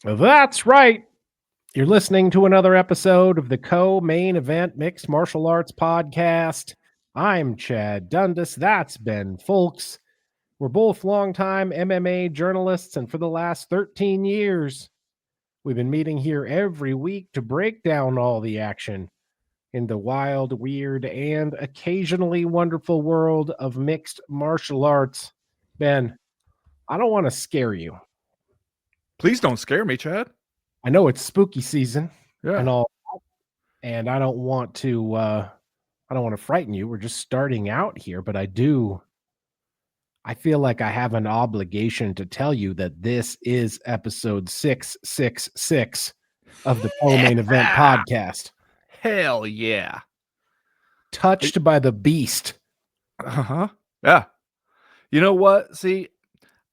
That's right. You're listening to another episode of the Co-Main Event Mixed Martial Arts Podcast. I'm Chad Dundas. That's Ben Folks. We're both longtime MMA journalists, and for the last 13 years, we've been meeting here every week to break down all the action in the wild, weird, and occasionally wonderful world of mixed martial arts. Ben, I don't want to scare you. Please don't scare me, Chad. I know it's spooky season and Yeah. all, and I don't want to frighten you. We're just starting out here, but I feel like I have an obligation to tell you that this is episode 666 of the Co-Main Event Podcast. Hell yeah. Touched by the beast. Uh-huh. Yeah. You know what? See,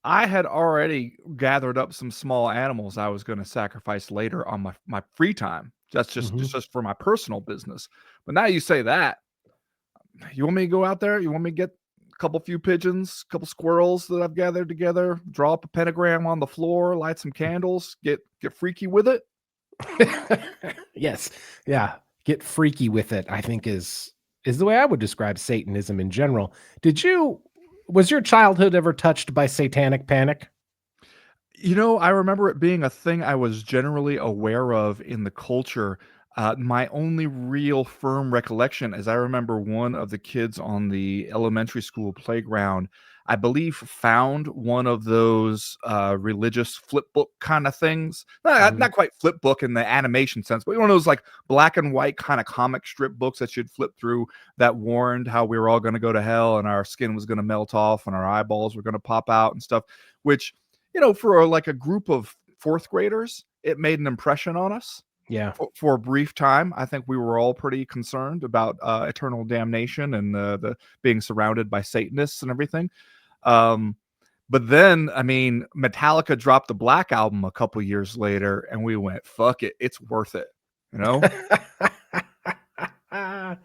I had already gathered up some small animals I was going to sacrifice later on my free time. That's just for my personal business. But now you say that. You want me to go out there? You want me to get a few pigeons, a couple squirrels that I've gathered together, draw up a pentagram on the floor, light some candles, get freaky with it? Yes. Yeah. Get freaky with it, I think is the way I would describe Satanism in general. Was your childhood ever touched by satanic panic? You know, I remember it being a thing I was generally aware of in the culture. My only real firm recollection is I remember one of the kids on the elementary school playground, I believe, found one of those religious flip book kind of things. Not quite flip book in the animation sense, but one of those like black and white kind of comic strip books that you'd flip through that warned how we were all going to go to hell and our skin was going to melt off and our eyeballs were going to pop out and stuff, which, for like a group of fourth graders, it made an impression on us. Yeah. For a brief time, I think we were all pretty concerned about eternal damnation and the being surrounded by Satanists and everything. But then, I mean, Metallica dropped the Black Album a couple years later, and we went, "Fuck it, it's worth it." I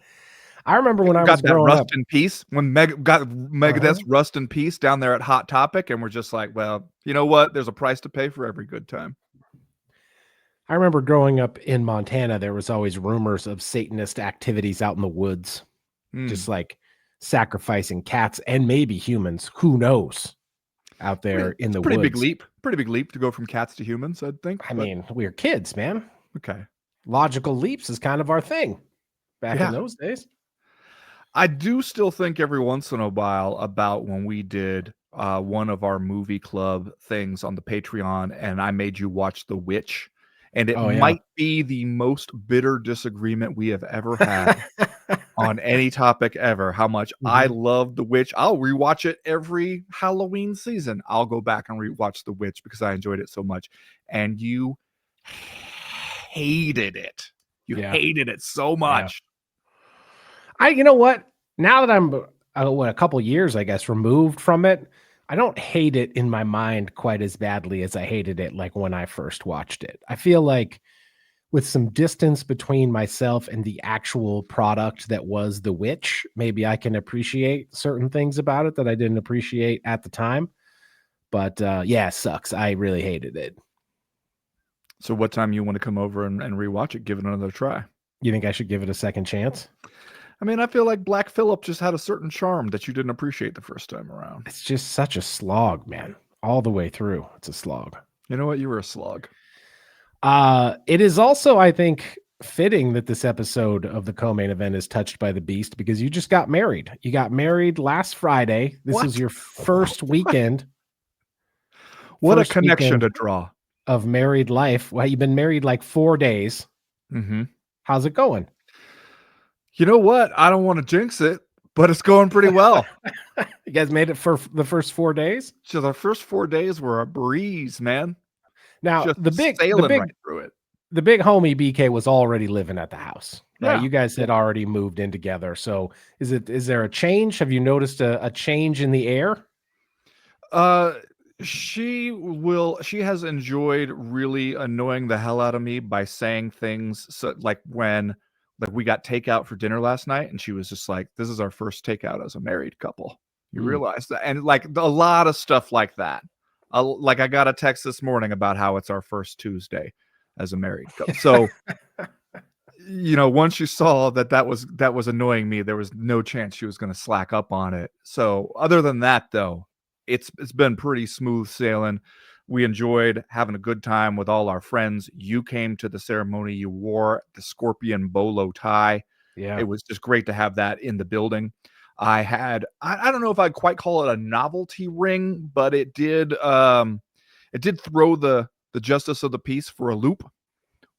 remember when I was growing Rust up. in Peace, when got Megadeth's Rust in Peace down there at Hot Topic, and we're just like, well, you know what? There's a price to pay for every good time. I remember growing up in Montana, there was always rumors of Satanist activities out in the woods, just like sacrificing cats and maybe humans. Who knows? Out there in the woods. Pretty big leap to go from cats to humans, I'd think. I mean, we were kids, man. Okay. Logical leaps is kind of our thing back in those days. I do still think every once in a while about when we did one of our movie club things on the Patreon and I made you watch The Witch. And it might be the most bitter disagreement we have ever had on any topic ever. How much I love The Witch. I'll rewatch it every Halloween season. I'll go back and rewatch The Witch because I enjoyed it so much. And you hated it. You hated it so much. You know what? Now that I'm a couple years, I guess, removed from it, I don't hate it in my mind quite as badly as I hated it like when I first watched it. I feel like with some distance between myself and the actual product that was The Witch, maybe I can appreciate certain things about it that I didn't appreciate at the time. But it sucks. I really hated it. So what time you want to come over and rewatch it, give it another try? You think I should give it a second chance? I mean, I feel like Black Phillip just had a certain charm that you didn't appreciate the first time around. It's just such a slog, man. All the way through. It's a slog. You know what? You were a slog. It is also, I think, fitting that this episode of the Co-Main Event is touched by the beast because you just got married. You got married last Friday. This was your first weekend. What a connection to draw. Of married life. Well, you've been married like 4 days. How's it going? You know what? I don't want to jinx it, but it's going pretty well. You guys made it for the first 4 days? So the first 4 days were a breeze, man. Now, just sailing right through it. The big homie BK was already living at the house. Right? Yeah. You guys had already moved in together. So is there a change? Have you noticed a change in the air? She has enjoyed really annoying the hell out of me by saying things like when we got takeout for dinner last night and she was just like, this is our first takeout as a married couple. You realize that? And like a lot of stuff like that. Like I got a text this morning about how it's our first Tuesday as a married couple. So, once you saw that was annoying me, there was no chance she was going to slack up on it. So, other than that, though, it's been pretty smooth sailing. We enjoyed having a good time with all our friends. You came to the ceremony. You wore the scorpion bolo tie. Yeah. It was just great to have that in the building. I don't know if I'd quite call it a novelty ring, but it did throw the justice of the peace for a loop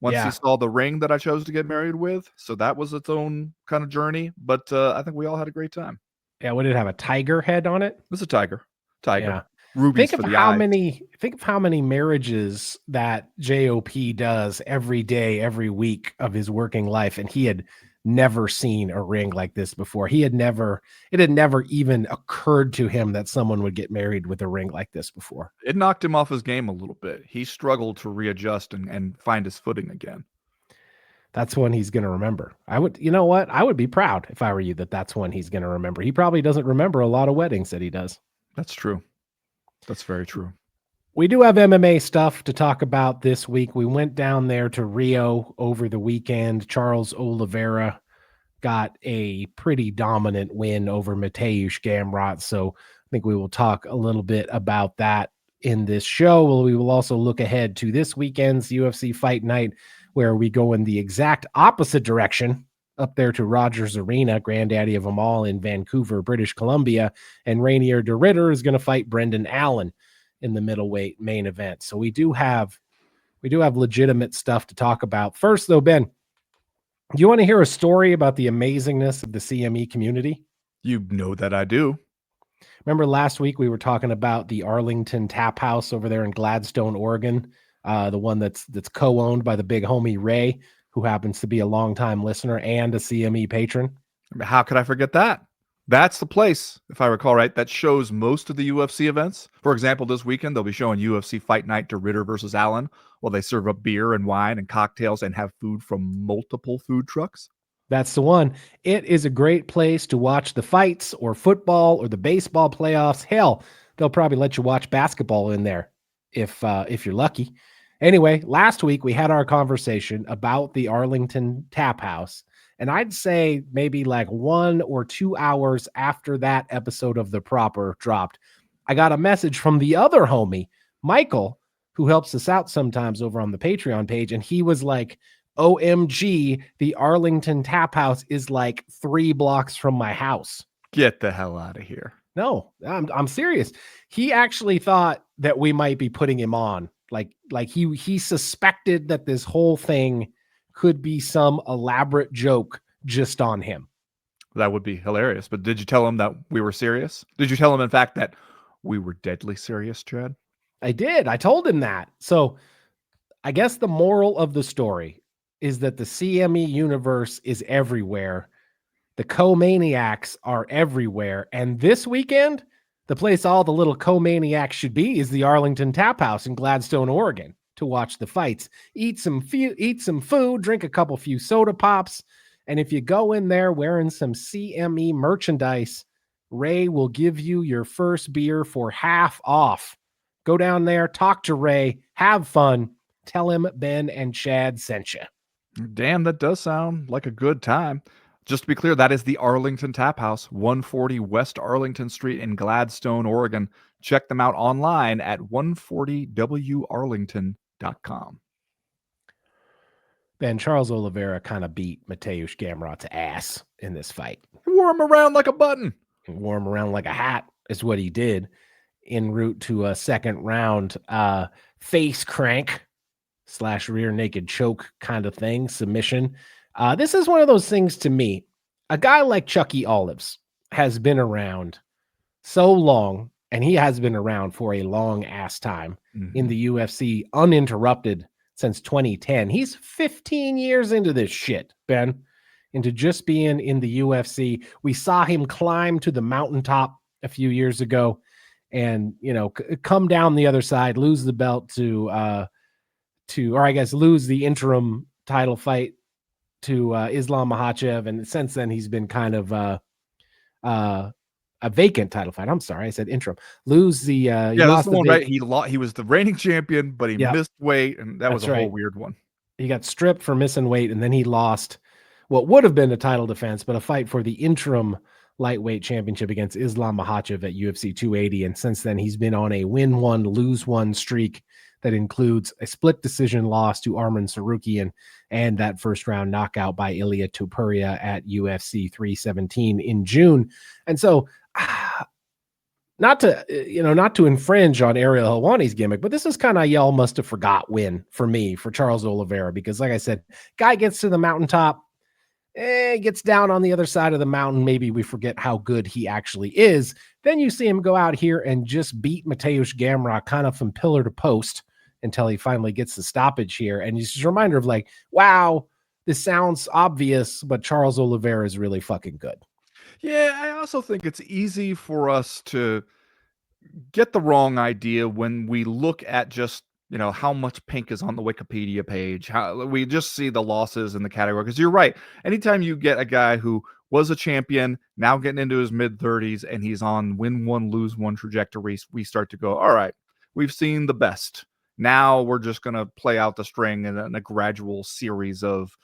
once he Yeah. saw the ring that I chose to get married with. So that was its own kind of journey, but I think we all had a great time. Yeah. Would it have a tiger head on it? It was a tiger. Yeah. Rubies for the eyes. Think of how many marriages that JOP does every day, every week of his working life, and he had never seen a ring like this before. It had never even occurred to him that someone would get married with a ring like this before. It knocked him off his game a little bit. He struggled to readjust and find his footing again. That's one he's going to remember. You know what? I would be proud if I were you that's one he's going to remember. He probably doesn't remember a lot of weddings that he does. That's true. That's very true. We do have MMA stuff to talk about this week. We went down there to Rio over the weekend. Charles Oliveira got a pretty dominant win over Mateusz Gamrot. So I think we will talk a little bit about that in this show. We will also look ahead to this weekend's UFC Fight Night, where we go in the exact opposite direction up there to Rogers Arena, granddaddy of them all in Vancouver, British Columbia. And Rainier de Ritter is going to fight Brendan Allen in the middleweight main event. So we do have legitimate stuff to talk about. First, though, Ben, do you want to hear a story about the amazingness of the CME community? You know that I do. Remember last week we were talking about the Arlington Tap House over there in Gladstone, Oregon, the one that's co-owned by the big homie Ray, who happens to be a longtime listener and a CME patron. How could I forget that? That's the place, if I recall right, that shows most of the UFC events. For example, this weekend, they'll be showing UFC Fight Night to Ritter versus Allen, while they serve up beer and wine and cocktails and have food from multiple food trucks. That's the one. It is a great place to watch the fights or football or the baseball playoffs. Hell, they'll probably let you watch basketball in there if you're lucky. Anyway, last week we had our conversation about the Arlington Tap House, and I'd say maybe like 1 or 2 hours after that episode of The Proper dropped, I got a message from the other homie, Michael, who helps us out sometimes over on the Patreon page, and he was like, OMG, the Arlington Tap House is like 3 blocks from my house. Get the hell out of here. No, I'm serious. He actually thought that we might be putting him on. Like he suspected that this whole thing could be some elaborate joke just on him. That would be hilarious. But did you tell him that we were serious? Did you tell him, in fact, that we were deadly serious, Chad? I did. I told him that. So I guess the moral of the story is that the CME universe is everywhere. The co-maniacs are everywhere. And this weekend, the place all the little co-maniacs should be is the Arlington Tap House in Gladstone, Oregon, to watch the fights. Eat some food, drink a couple few soda pops. And if you go in there wearing some CME merchandise, Ray will give you your first beer for half off. Go down there, talk to Ray, have fun. Tell him Ben and Chad sent you. Damn, that does sound like a good time. Just to be clear, that is the Arlington Tap House, 140 West Arlington Street in Gladstone, Oregon. Check them out online at 140warlington.com. Ben, Charles Oliveira kind of beat Mateusz Gamrot's ass in this fight. He wore him around like a button. He wore him around like a hat is what he did en route to a second round face crank / rear naked choke kind of thing, submission. This is one of those things to me. A guy like Chucky Olives has been around so long, and he has been around for a long ass time in the UFC, uninterrupted since 2010. He's 15 years into this shit, Ben, into just being in the UFC. We saw him climb to the mountaintop a few years ago and, come down the other side, lose the belt lose the interim title fight to Islam Makhachev. And since then, he's been kind of a vacant title fight. I'm sorry, I said interim. Lose the he Yeah, that's lost the the one, right? He was the reigning champion, but he yeah, missed weight, and that was that's a whole right. weird one. He got stripped for missing weight, and then he lost what would have been a title defense, but a fight for the interim lightweight championship against Islam Makhachev at UFC 280. And since then, he's been on a win one, lose one streak that includes a split decision loss to Arman Sarukian and that first round knockout by Ilia Topuria at UFC 317 in June. And so, not to infringe on Ariel Helwani's gimmick, but this is kind of y'all must have forgot win for me, for Charles Oliveira, because like I said, guy gets to the mountaintop, gets down on the other side of the mountain. Maybe we forget how good he actually is. Then you see him go out here and just beat Mateusz Gamrot kind of from pillar to post until he finally gets the stoppage here. And it's just a reminder of like, wow, this sounds obvious, but Charles Oliveira is really fucking good. Yeah, I also think it's easy for us to get the wrong idea when we look at just, how much pink is on the Wikipedia page. How we just see the losses in the category. Because you're right. Anytime you get a guy who was a champion, now getting into his mid-30s, and he's on win one, lose one trajectory, we start to go, all right, we've seen the best. Now we're just going to play out the string in a gradual series of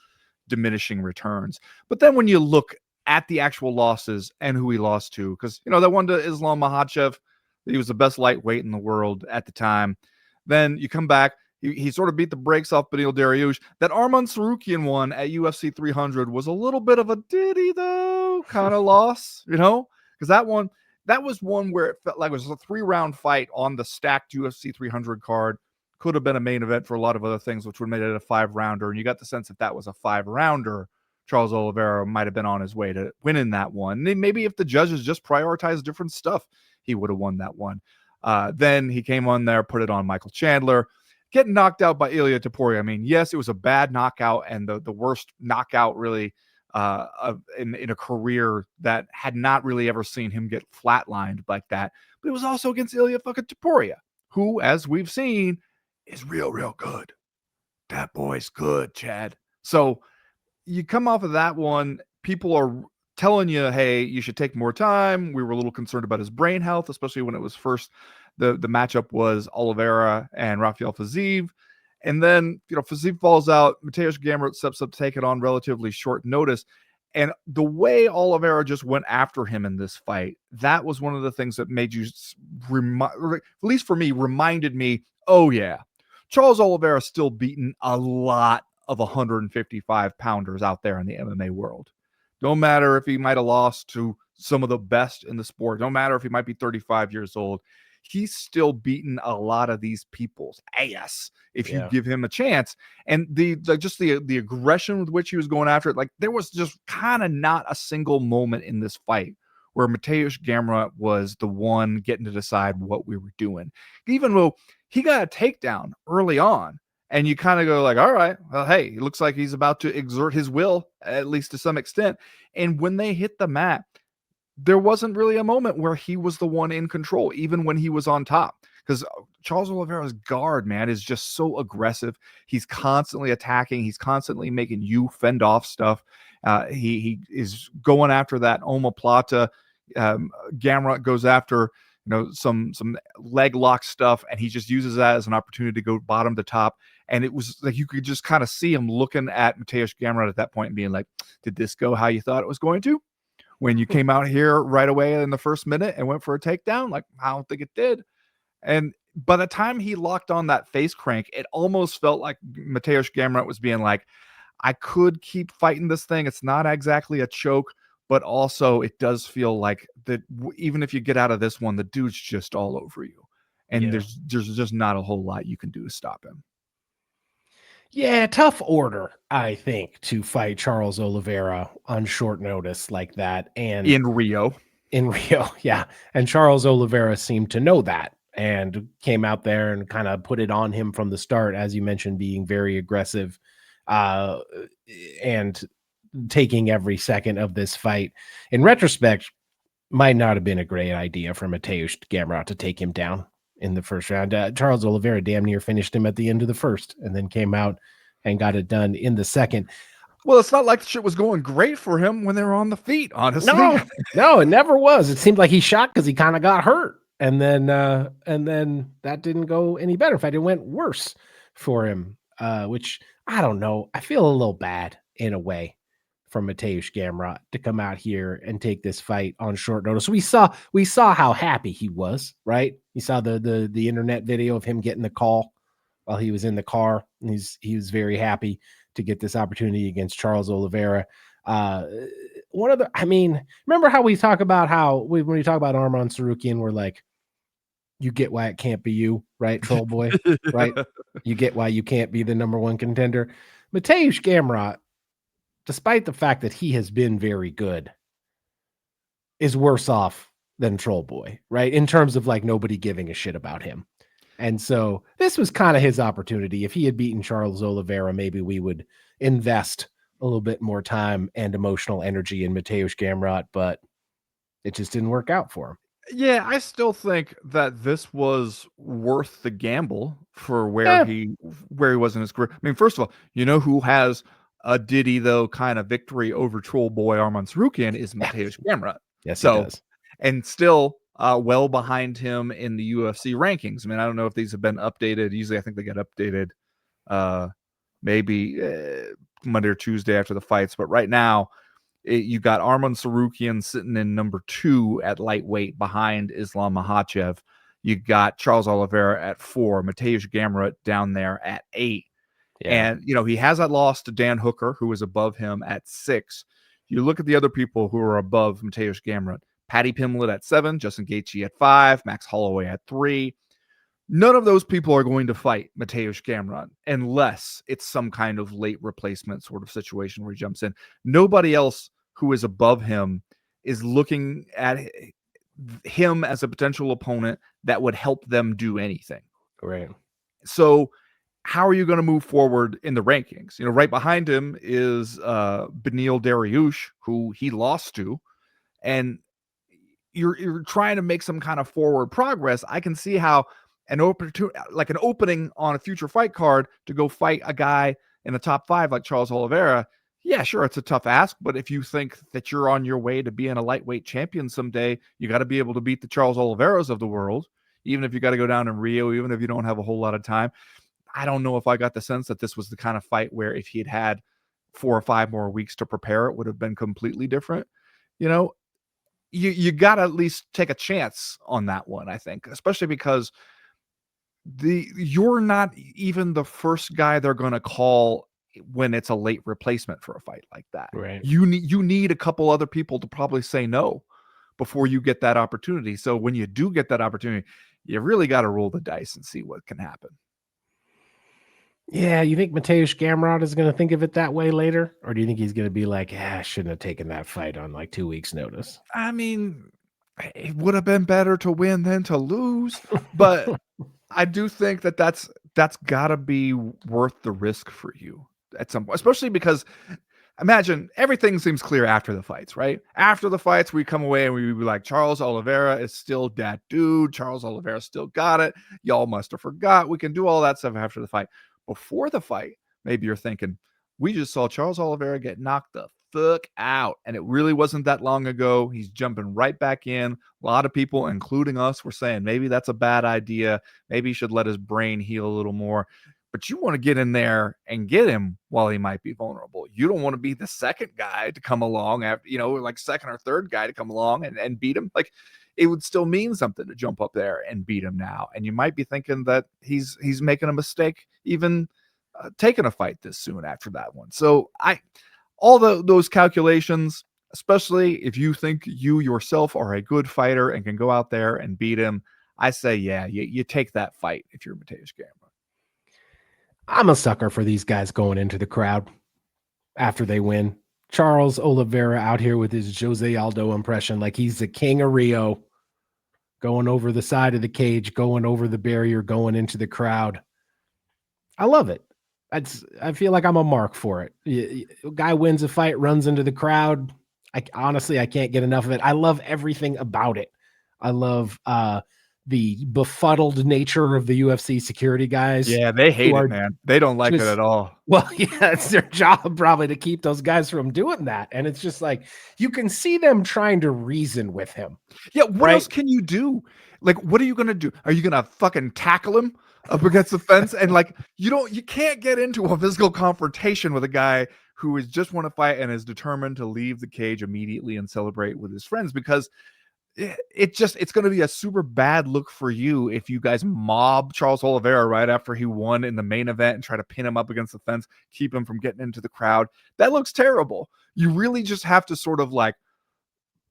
diminishing returns. But then when you look at the actual losses and who he lost to, because, that one to Islam Makhachev, he was the best lightweight in the world at the time. Then you come back, he sort of beat the brakes off Beneil Dariush. That Arman Sarukian one at UFC 300 was a little bit of a diddy, though, kind of loss, because that was one where it felt like it was a 3-round fight on the stacked UFC 300 card. Could have been a main event for a lot of other things, which would have made it a 5-rounder. And you got the sense if that was a 5-rounder, Charles Oliveira might have been on his way to winning that one. Maybe if the judges just prioritized different stuff, he would have won that one. Then he came on there, put it on Michael Chandler, getting knocked out by Ilia Topuria. I mean, yes, it was a bad knockout and the worst knockout really in a career that had not really ever seen him get flatlined like that. But it was also against Ilia fucking Topuria, who, as we've seen, is real, real good. That boy's good, Chad. So you come off of that one, people are telling you, hey, you should take more time. We were a little concerned about his brain health, especially when it was first, the matchup was Oliveira and Rafael Fiziev. And then, Fiziev falls out. Mateusz Gamrot steps up to take it on relatively short notice. And the way Oliveira just went after him in this fight, that was one of the things that made you, at least for me, reminded me, oh yeah, Charles Oliveira still beating a lot of 155-pounders out there in the MMA world. Don't matter if he might have lost to some of the best in the sport. Don't matter if he might be 35 years old. He's still beating a lot of these people's ass if you give him a chance. And the aggression with which he was going after it, like there was just kind of not a single moment in this fight where Mateusz Gamrot was the one getting to decide what we were doing. Even though he got a takedown early on, and you kind of go like, all right, well, hey, it looks like he's about to exert his will, at least to some extent. And when they hit the mat, there wasn't really a moment where he was the one in control, even when he was on top. Because Charles Oliveira's guard, man, is just so aggressive. He's constantly attacking. He's constantly making you fend off stuff. He is going after that omoplata. Gamrot goes after some leg lock stuff, and he just uses that as an opportunity to go bottom to top. And it was like you could just kind of see him looking at Mateusz Gamrot at that point and being like, did this go how you thought it was going to? When you came out here right away in the first minute and went for a takedown? Like, I don't think it did. And by the time he locked on that face crank, it almost felt like Mateusz Gamrot was being like, I could keep fighting this thing. It's not exactly a choke, but also it does feel like that even if you get out of this one, the dude's just all over you. And there's just not a whole lot you can do to stop him. Yeah, tough order, I think, to fight Charles Oliveira on short notice like that. And in Rio, yeah. And Charles Oliveira seemed to know that and came out there and kind of put it on him from the start, as you mentioned, being very aggressive and taking every second of this fight. In retrospect, might not have been a great idea for Mateusz Gamrot to take him down in the first round. Charles Oliveira damn near finished him at the end of the first and then came out and got it done in the second. Well, it's not like the shit was going great for him when they were on the feet, honestly. No, no, it never was. It seemed like he shot because he kind of got hurt, and then that didn't go any better. In fact, it went worse for him. Which I don't know. I feel a little bad in a way from Mateusz Gamrot to come out here and take this fight on short notice. We saw how happy he was, right? You saw the internet video of him getting the call while he was in the car, and he was very happy to get this opportunity against Charles Oliveira. Uh, One of the, I mean, remember how we talk about when we talk about Arman Sarukian, we're like, you get why it can't be you, right, Troll Boy, right? Yeah. You get why you can't be the number one contender. Mateusz Gamrot, despite the fact that he has been very good, is worse off than Troll Boy, right? In terms of like nobody giving a shit about him. And so this was kind of his opportunity. If he had beaten Charles Oliveira, maybe we would invest a little bit more time and emotional energy in Mateusz Gamrot, but it just didn't work out for him. Yeah, I still think that this was worth the gamble for Yeah, where he was in his career. I mean, first of all, you know who has a Diddy though kind of victory over Troll Boy Arman Sarukian is yeah. Mateusz Gamrot. Yes, he So, does. and still well behind him in the UFC rankings. I mean, I don't know if these have been updated. Usually, I think they get updated uh, maybe Monday or Tuesday after the fights, but right now you got Arman Sarukian sitting in number 2 at lightweight behind Islam Makhachev. You got Charles Oliveira at 4, Mateusz Gamrot down there at 8. Yeah. And, he has that loss to Dan Hooker, who is above him at 6. You look at the other people who are above Mateusz Gamrot. Paddy Pimblett at 7, Justin Gaethje at 5, Max Holloway at 3. None of those people are going to fight Mateusz Gamrot unless it's some kind of late replacement sort of situation where he jumps in. Nobody else who is above him is looking at him as a potential opponent that would help them do anything. Right. So how are you going to move forward in the rankings? Right behind him is Beneil Dariush, who he lost to, and you're trying to make some kind of forward progress. I can see how an opening on a future fight card to go fight a guy in the top 5 like Charles Oliveira. Yeah, sure, it's a tough ask, but if you think that you're on your way to being a lightweight champion someday, you got to be able to beat the Charles Oliveras of the world, even if you got to go down in Rio, even if you don't have a whole lot of time. I don't know if I got the sense that this was the kind of fight where if he had 4 or 5 more weeks to prepare, it would have been completely different. You got to at least take a chance on that one, I think, especially because you're not even the first guy they're going to call when it's a late replacement for a fight like that. Right. You need a couple other people to probably say no before you get that opportunity. So when you do get that opportunity, you really got to roll the dice and see what can happen. Yeah, you think Mateusz Gamrot is going to think of it that way later? Or do you think he's going to be like, I shouldn't have taken that fight on like 2 weeks notice? I mean, it would have been better to win than to lose, but I do think that that's got to be worth the risk for you at some point, especially because imagine everything seems clear after the fights, right? After the fights, we come away and we be like, Charles Oliveira is still that dude. Charles Oliveira still got it. Y'all must have forgot. We can do all that stuff after the fight. Before the fight, maybe you're thinking, we just saw Charles Oliveira get knocked the fuck out. And it really wasn't that long ago. He's jumping right back in. A lot of people, including us, were saying maybe that's a bad idea. Maybe he should let his brain heal a little more. But you want to get in there and get him while he might be vulnerable. You don't want to be the second guy to come along after, like second or third guy to come along and beat him. Like it would still mean something to jump up there and beat him now. And you might be thinking that he's making a mistake, even taking a fight this soon after that one. So those calculations, especially if you think you yourself are a good fighter and can go out there and beat him, I say, yeah, you take that fight if you're Mateusz Gamrot. I'm a sucker for these guys going into the crowd after they win. Charles Oliveira out here with his Jose Aldo impression, like he's the king of Rio, going over the side of the cage, going over the barrier, going into the crowd. I love it. I feel like I'm a mark for it. Guy wins a fight, runs into the crowd. I honestly can't get enough of it. I love everything about it. I love the befuddled nature of the UFC security guys. Yeah, they hate who it, are man. They don't like it just at all. well, yeah, it's their job probably to keep those guys from doing that. And it's just like you can see them trying to reason with him, Yeah, what right? else can you do? Like, what are you gonna do? Are you gonna fucking tackle him up against the fence? And like, you can't get into a physical confrontation with a guy who is just want to fight and is determined to leave the cage immediately and celebrate with his friends, because it's going to be a super bad look for you if you guys mob Charles Oliveira right after he won in the main event and try to pin him up against the fence, keep him from getting into the crowd. That looks terrible. You really just have to sort of like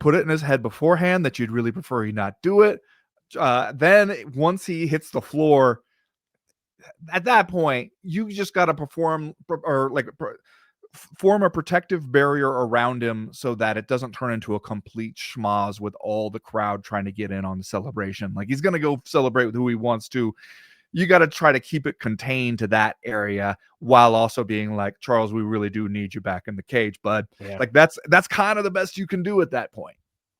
put it in his head beforehand that you'd really prefer he not do it. Then once he hits the floor, at that point, you just got to form a protective barrier around him so that it doesn't turn into a complete schmoz with all the crowd trying to get in on the celebration. Like, he's going to go celebrate with who he wants to. You got to try to keep it contained to that area while also being like, Charles, we really do need you back in the cage, bud. Yeah. Like, that's kind of the best you can do at that point.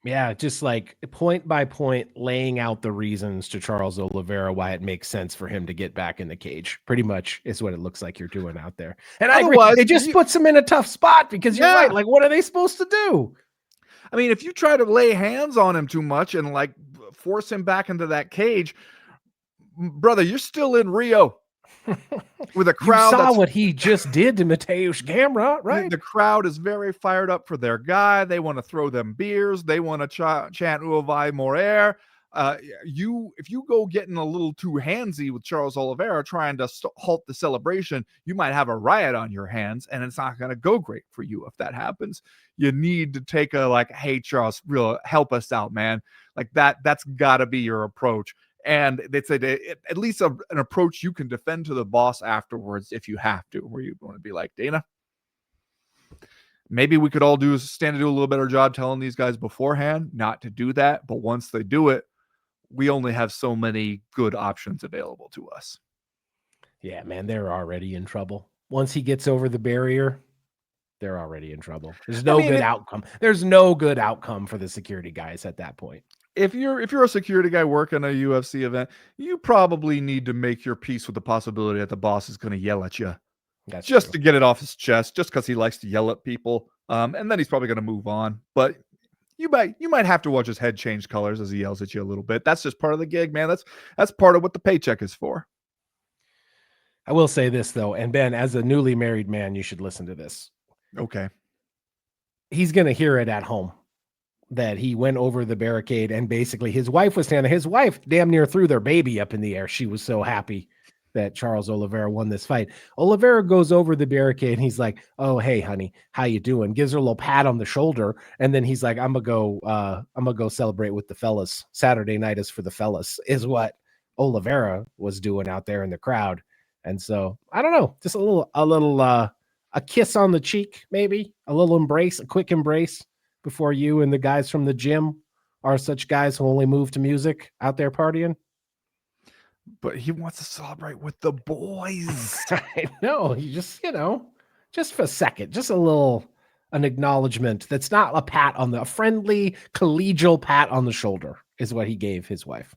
Yeah, just like point by point, laying out the reasons to Charles Oliveira why it makes sense for him to get back in the cage. Pretty much is what it looks like you're doing out there. And I agree. Otherwise, It just puts him in a tough spot because you're right. Like, what are they supposed to do? I mean, if you try to lay hands on him too much and like force him back into that cage, brother, you're still in Rio with a crowd. You saw what he just did to Mateusz Gamrot, right? The crowd is very fired up for their guy. They want to throw them beers. They want to chant "Uruguay Morer." If you go getting a little too handsy with Charles Oliveira trying to halt the celebration, you might have a riot on your hands, and it's not going to go great for you if that happens. You need to take a like, hey, Charles, real help us out, man. Like that's got to be your approach. And they said at least an approach you can defend to the boss afterwards if you have to, where you want to be like, Dana, maybe we could all stand to do a little better job telling these guys beforehand not to do that. But once they do it, we only have so many good options available to us. Yeah, man, they're already in trouble. Once he gets over the barrier, they're already in trouble. There's no good outcome. There's no good outcome for the security guys at that point. If you're a security guy working a UFC event, you probably need to make your peace with the possibility that the boss is going to yell at you. That's just true. To get it off his chest, just because he likes to yell at people. And then he's probably going to move on. But you might have to watch his head change colors as he yells at you a little bit. That's just part of the gig, man. That's part of what the paycheck is for. I will say this though, and Ben, as a newly married man, you should listen to this. Okay. He's going to hear it at home that he went over the barricade and basically his wife was standing. His wife damn near threw their baby up in the air. She was so happy that Charles Oliveira won this fight. Oliveira goes over the barricade and he's like, "Oh, hey, honey, how you doing?" Gives her a little pat on the shoulder. And then he's like, I'm gonna go celebrate with the fellas. Saturday night is for the fellas, is what Oliveira was doing out there in the crowd. And so I don't know, just a kiss on the cheek, maybe a little embrace, a quick embrace before you and the guys from the gym are such guys who only move to music out there partying. But he wants to celebrate with the boys. I know. You just for a second, just an acknowledgement. That's not a pat on a friendly, collegial pat on the shoulder is what he gave his wife.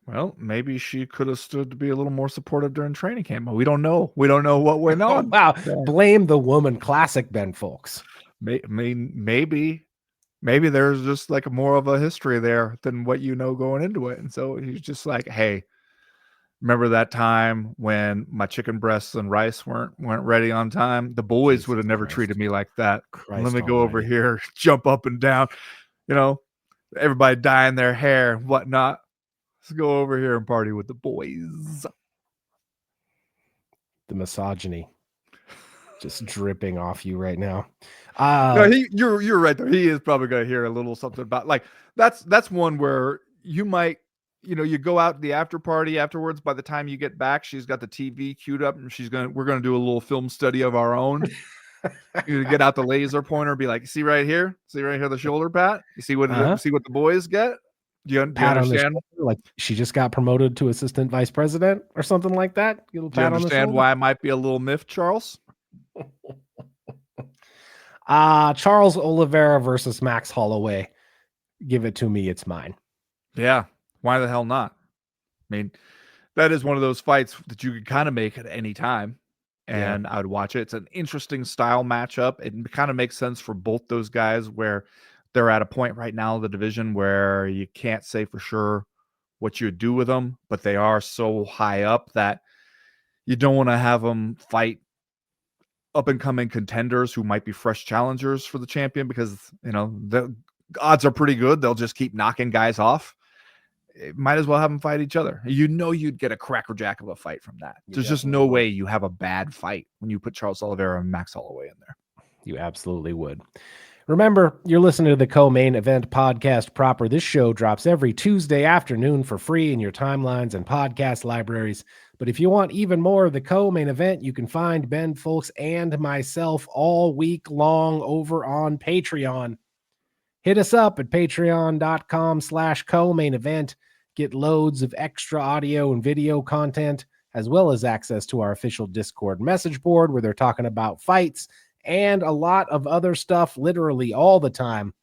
Well, maybe she could have stood to be a little more supportive during training camp. We don't know. We don't know what went on. Wow. Blame the woman. Classic Ben Folks. Maybe there's just like more of a history there than what you know going into it. And so he's just like, hey, remember that time when my chicken breasts and rice weren't ready on time? The boys would have never treated me like that. Let me go over here, jump up and down, everybody dyeing their hair and whatnot. Let's go over here and party with the boys. The misogyny just dripping off you right now. No, you're right there. He is probably going to hear a little something about like that's one where you might, you go out to the after party afterwards. By the time you get back, she's got the TV queued up and we're going to do a little film study of our own. You get out the laser pointer, be like, see right here, the shoulder pat. You see what the boys get. Do you understand? Like she just got promoted to assistant vice president or something like that. Do you understand why I might be a little miffed, Charles? Charles Oliveira versus Max Holloway. Give it to me. It's mine. Yeah. Why the hell not? I mean, that is one of those fights that you could kind of make at any time, and I would watch it. It's an interesting style matchup. It kind of makes sense for both those guys where they're at a point right now in the division where you can't say for sure what you would do with them, but they are so high up that you don't want to have them fight up and coming contenders who might be fresh challengers for the champion because, the odds are pretty good. They'll just keep knocking guys off. It might as well have them fight each other. You'd get a crackerjack of a fight from that. There's just no way you have a bad fight when you put Charles Oliveira and Max Holloway in there. You absolutely would. Remember, you're listening to the Co-Main Event podcast proper. This show drops every Tuesday afternoon for free in your timelines and podcast libraries. But if you want even more of the Co-Main Event, you can find Ben Folks and myself all week long over on Patreon. Hit us up at patreon.com/co-main event. Get loads of extra audio and video content, as well as access to our official Discord message board where they're talking about fights and a lot of other stuff literally all the time.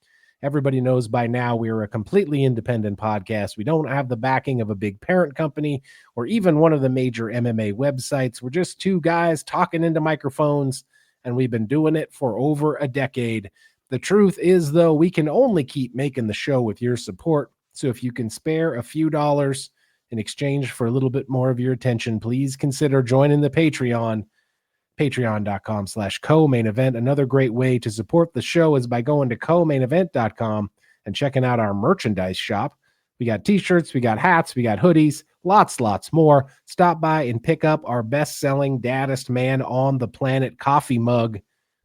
Everybody knows by now we're a completely independent podcast. We don't have the backing of a big parent company or even one of the major MMA websites. We're just two guys talking into microphones, and we've been doing it for over a decade. The truth is, though, we can only keep making the show with your support. So if you can spare a few dollars in exchange for a little bit more of your attention, please consider joining the Patreon. Patreon.com/co-main event. Another great way to support the show is by going to co-mainevent.com and checking out our merchandise shop. We got t-shirts, we got hats, we got hoodies, lots more. Stop by and pick up our best-selling Daddest Man on the Planet coffee mug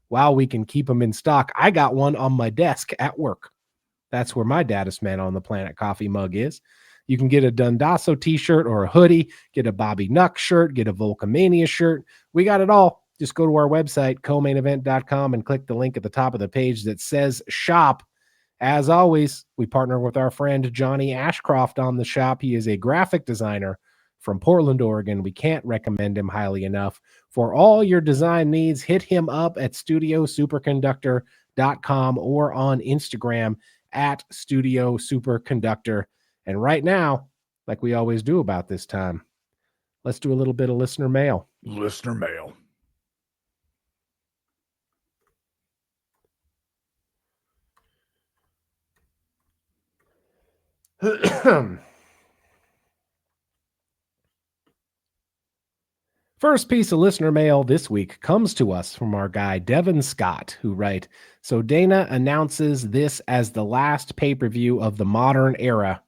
while we can keep them in stock. I got one on my desk at work. That's where my Daddest Man on the Planet coffee mug is. You can get a Dundasso t-shirt or a hoodie, get a Bobby Nuck shirt, get a Volcomania shirt. We got it all. Just go to our website, comainevent.com, and click the link at the top of the page that says shop. As always, we partner with our friend Johnny Ashcroft on the shop. He is a graphic designer from Portland, Oregon. We can't recommend him highly enough. For all your design needs, hit him up at studiosuperconductor.com or on Instagram at studiosuperconductor. And right now, like we always do about this time, let's do a little bit of listener mail. Listener mail. First piece of listener mail this week comes to us from our guy, Devin Scott, who writes, so Dana announces this as the last pay-per-view of the modern era,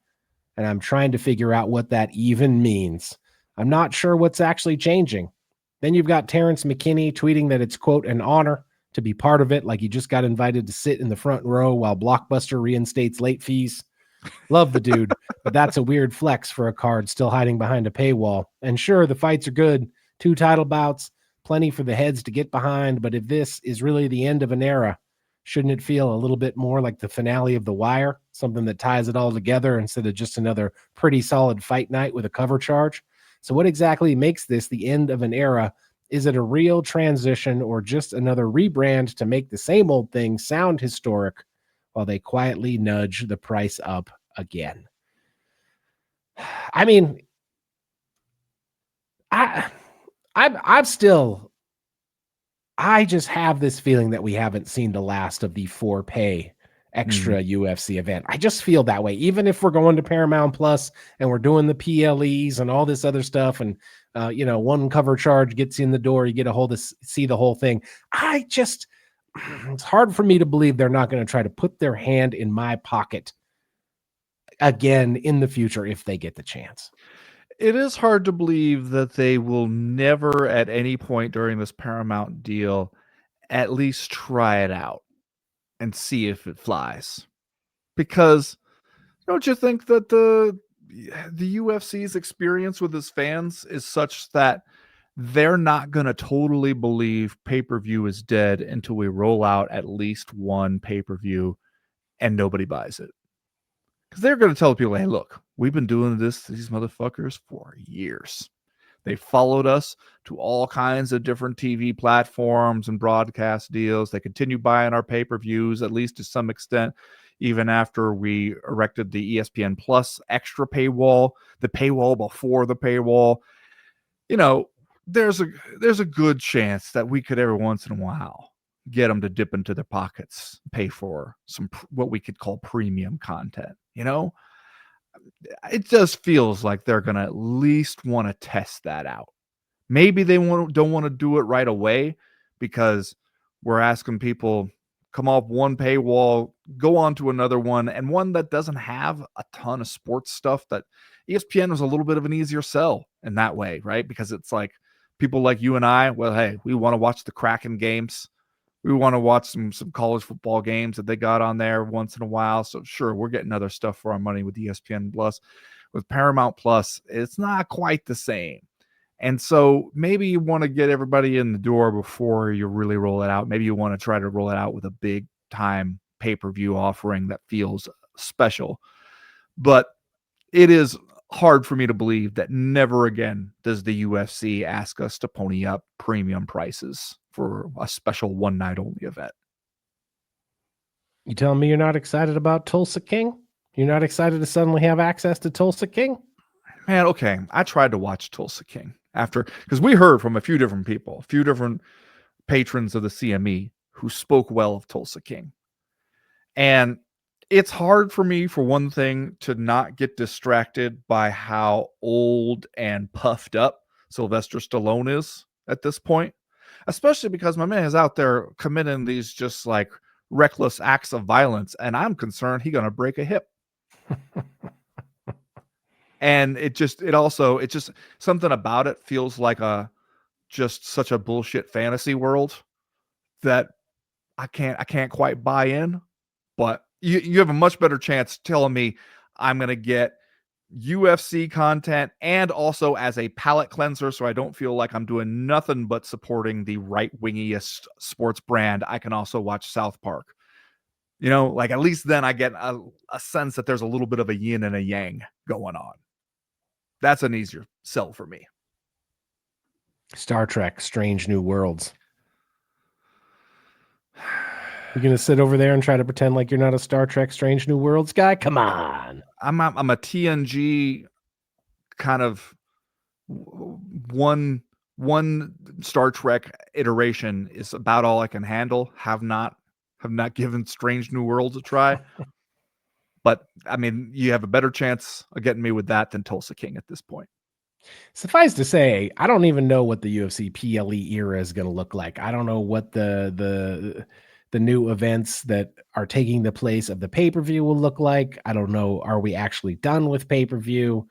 and I'm trying to figure out what that even means. I'm not sure what's actually changing. Then you've got Terrence McKinney tweeting that it's, quote, an honor to be part of it, like he just got invited to sit in the front row while Blockbuster reinstates late fees. Love the dude, but that's a weird flex for a card still hiding behind a paywall. And sure, the fights are good. 2 title bouts, plenty for the heads to get behind, but if this is really the end of an era, shouldn't it feel a little bit more like the finale of The Wire, something that ties it all together instead of just another pretty solid fight night with a cover charge? So what exactly makes this the end of an era? Is it a real transition or just another rebrand to make the same old thing sound historic while they quietly nudge the price up again? I mean, I just have this feeling that we haven't seen the last of the 4-pay extra UFC event. I just feel that way. Even if we're going to Paramount Plus and we're doing the PLEs and all this other stuff, and one cover charge gets you in the door, you get a hold of see the whole thing. It's hard for me to believe they're not going to try to put their hand in my pocket again in the future if they get the chance. It is hard to believe that they will never at any point during this Paramount deal at least try it out and see if it flies. Because don't you think that the UFC's experience with its fans is such that they're not going to totally believe pay-per-view is dead until we roll out at least one pay-per-view and nobody buys it? Because they're going to tell people, hey, look, we've been doing this to these motherfuckers for years. They followed us to all kinds of different TV platforms and broadcast deals. They continue buying our pay-per-views, at least to some extent. even after we erected the ESPN Plus extra paywall, the paywall before the paywall. You know, there's a good chance that we could every once in a while get them to dip into their pockets, pay for some what we could call premium content. You know, it just feels like they're gonna at least want to test that out. Maybe they don't want to do it right away because we're asking people come off one paywall, go on to another one, and one that doesn't have a ton of sports stuff. That ESPN was a little bit of an easier sell in that way, right? Because it's like people like you and I, well, hey, we want to watch the Kraken games. We want to watch some college football games that they got on there once in a while. So sure, we're getting other stuff for our money with ESPN Plus. With Paramount Plus, it's not quite the same. And so maybe you want to get everybody in the door before you really roll it out. Maybe you want to try to roll it out with a big time pay-per-view offering that feels special. But it is hard for me to believe that never again does the UFC ask us to pony up premium prices for a special one night only event. You telling me you're not excited about Tulsa King? You're not excited to suddenly have access to Tulsa King? Man, okay. I tried to watch Tulsa King because we heard from a few different people, a few different patrons of the CME who spoke well of Tulsa King. And it's hard for me, for one thing, to not get distracted by how old and puffed up Sylvester Stallone is at this point, especially because my man is out there committing these just like reckless acts of violence, and I'm concerned he's gonna break a hip. And it just something about it feels like just such a bullshit fantasy world that I can't quite buy in. But you have a much better chance telling me I'm gonna get UFC content and also as a palate cleanser, so I don't feel like I'm doing nothing but supporting the right-wingiest sports brand. I can also watch South Park. You know, like at least then I get a sense that there's a little bit of a yin and a yang going on. That's an easier sell for me. Star Trek, Strange New Worlds. You're going to sit over there and try to pretend like you're not a Star Trek, Strange New Worlds guy? Come on. I'm a TNG kind of one Star Trek iteration is about all I can handle. Have not given Strange New Worlds a try. But I mean, you have a better chance of getting me with that than Tulsa King at this point. Suffice to say, I don't even know what the UFC PLE era is going to look like. I don't know what the new events that are taking the place of the pay-per-view will look like. I don't know. Are we actually done with pay-per-view?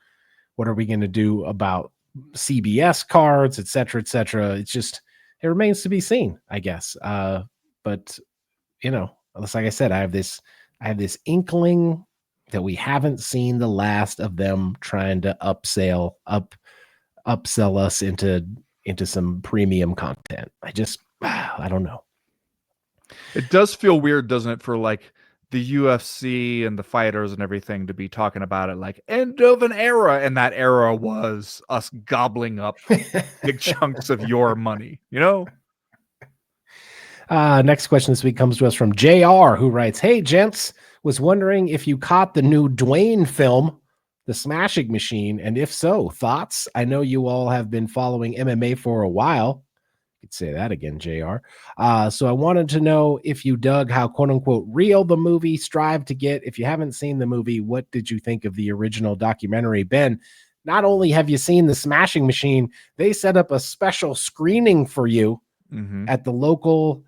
What are we going to do about CBS cards, et cetera, et cetera? It remains to be seen, I guess. But you know, like I said, I have this inkling that we haven't seen the last of them trying to upsell us into some premium content. I don't know. It does feel weird, doesn't it, for like the UFC and the fighters and everything to be talking about it like end of an era, and that era was us gobbling up big chunks of your money, you know? Next question this week comes to us from JR, who writes, "Hey, gents, was wondering if you caught the new Dwayne film, The Smashing Machine, and if so, thoughts? I know you all have been following MMA for a while." You could say that again, JR. So I wanted to know if you dug how quote-unquote real the movie strived to get. If you haven't seen the movie, what did you think of the original documentary? Ben, not only have you seen The Smashing Machine, they set up a special screening for you at the local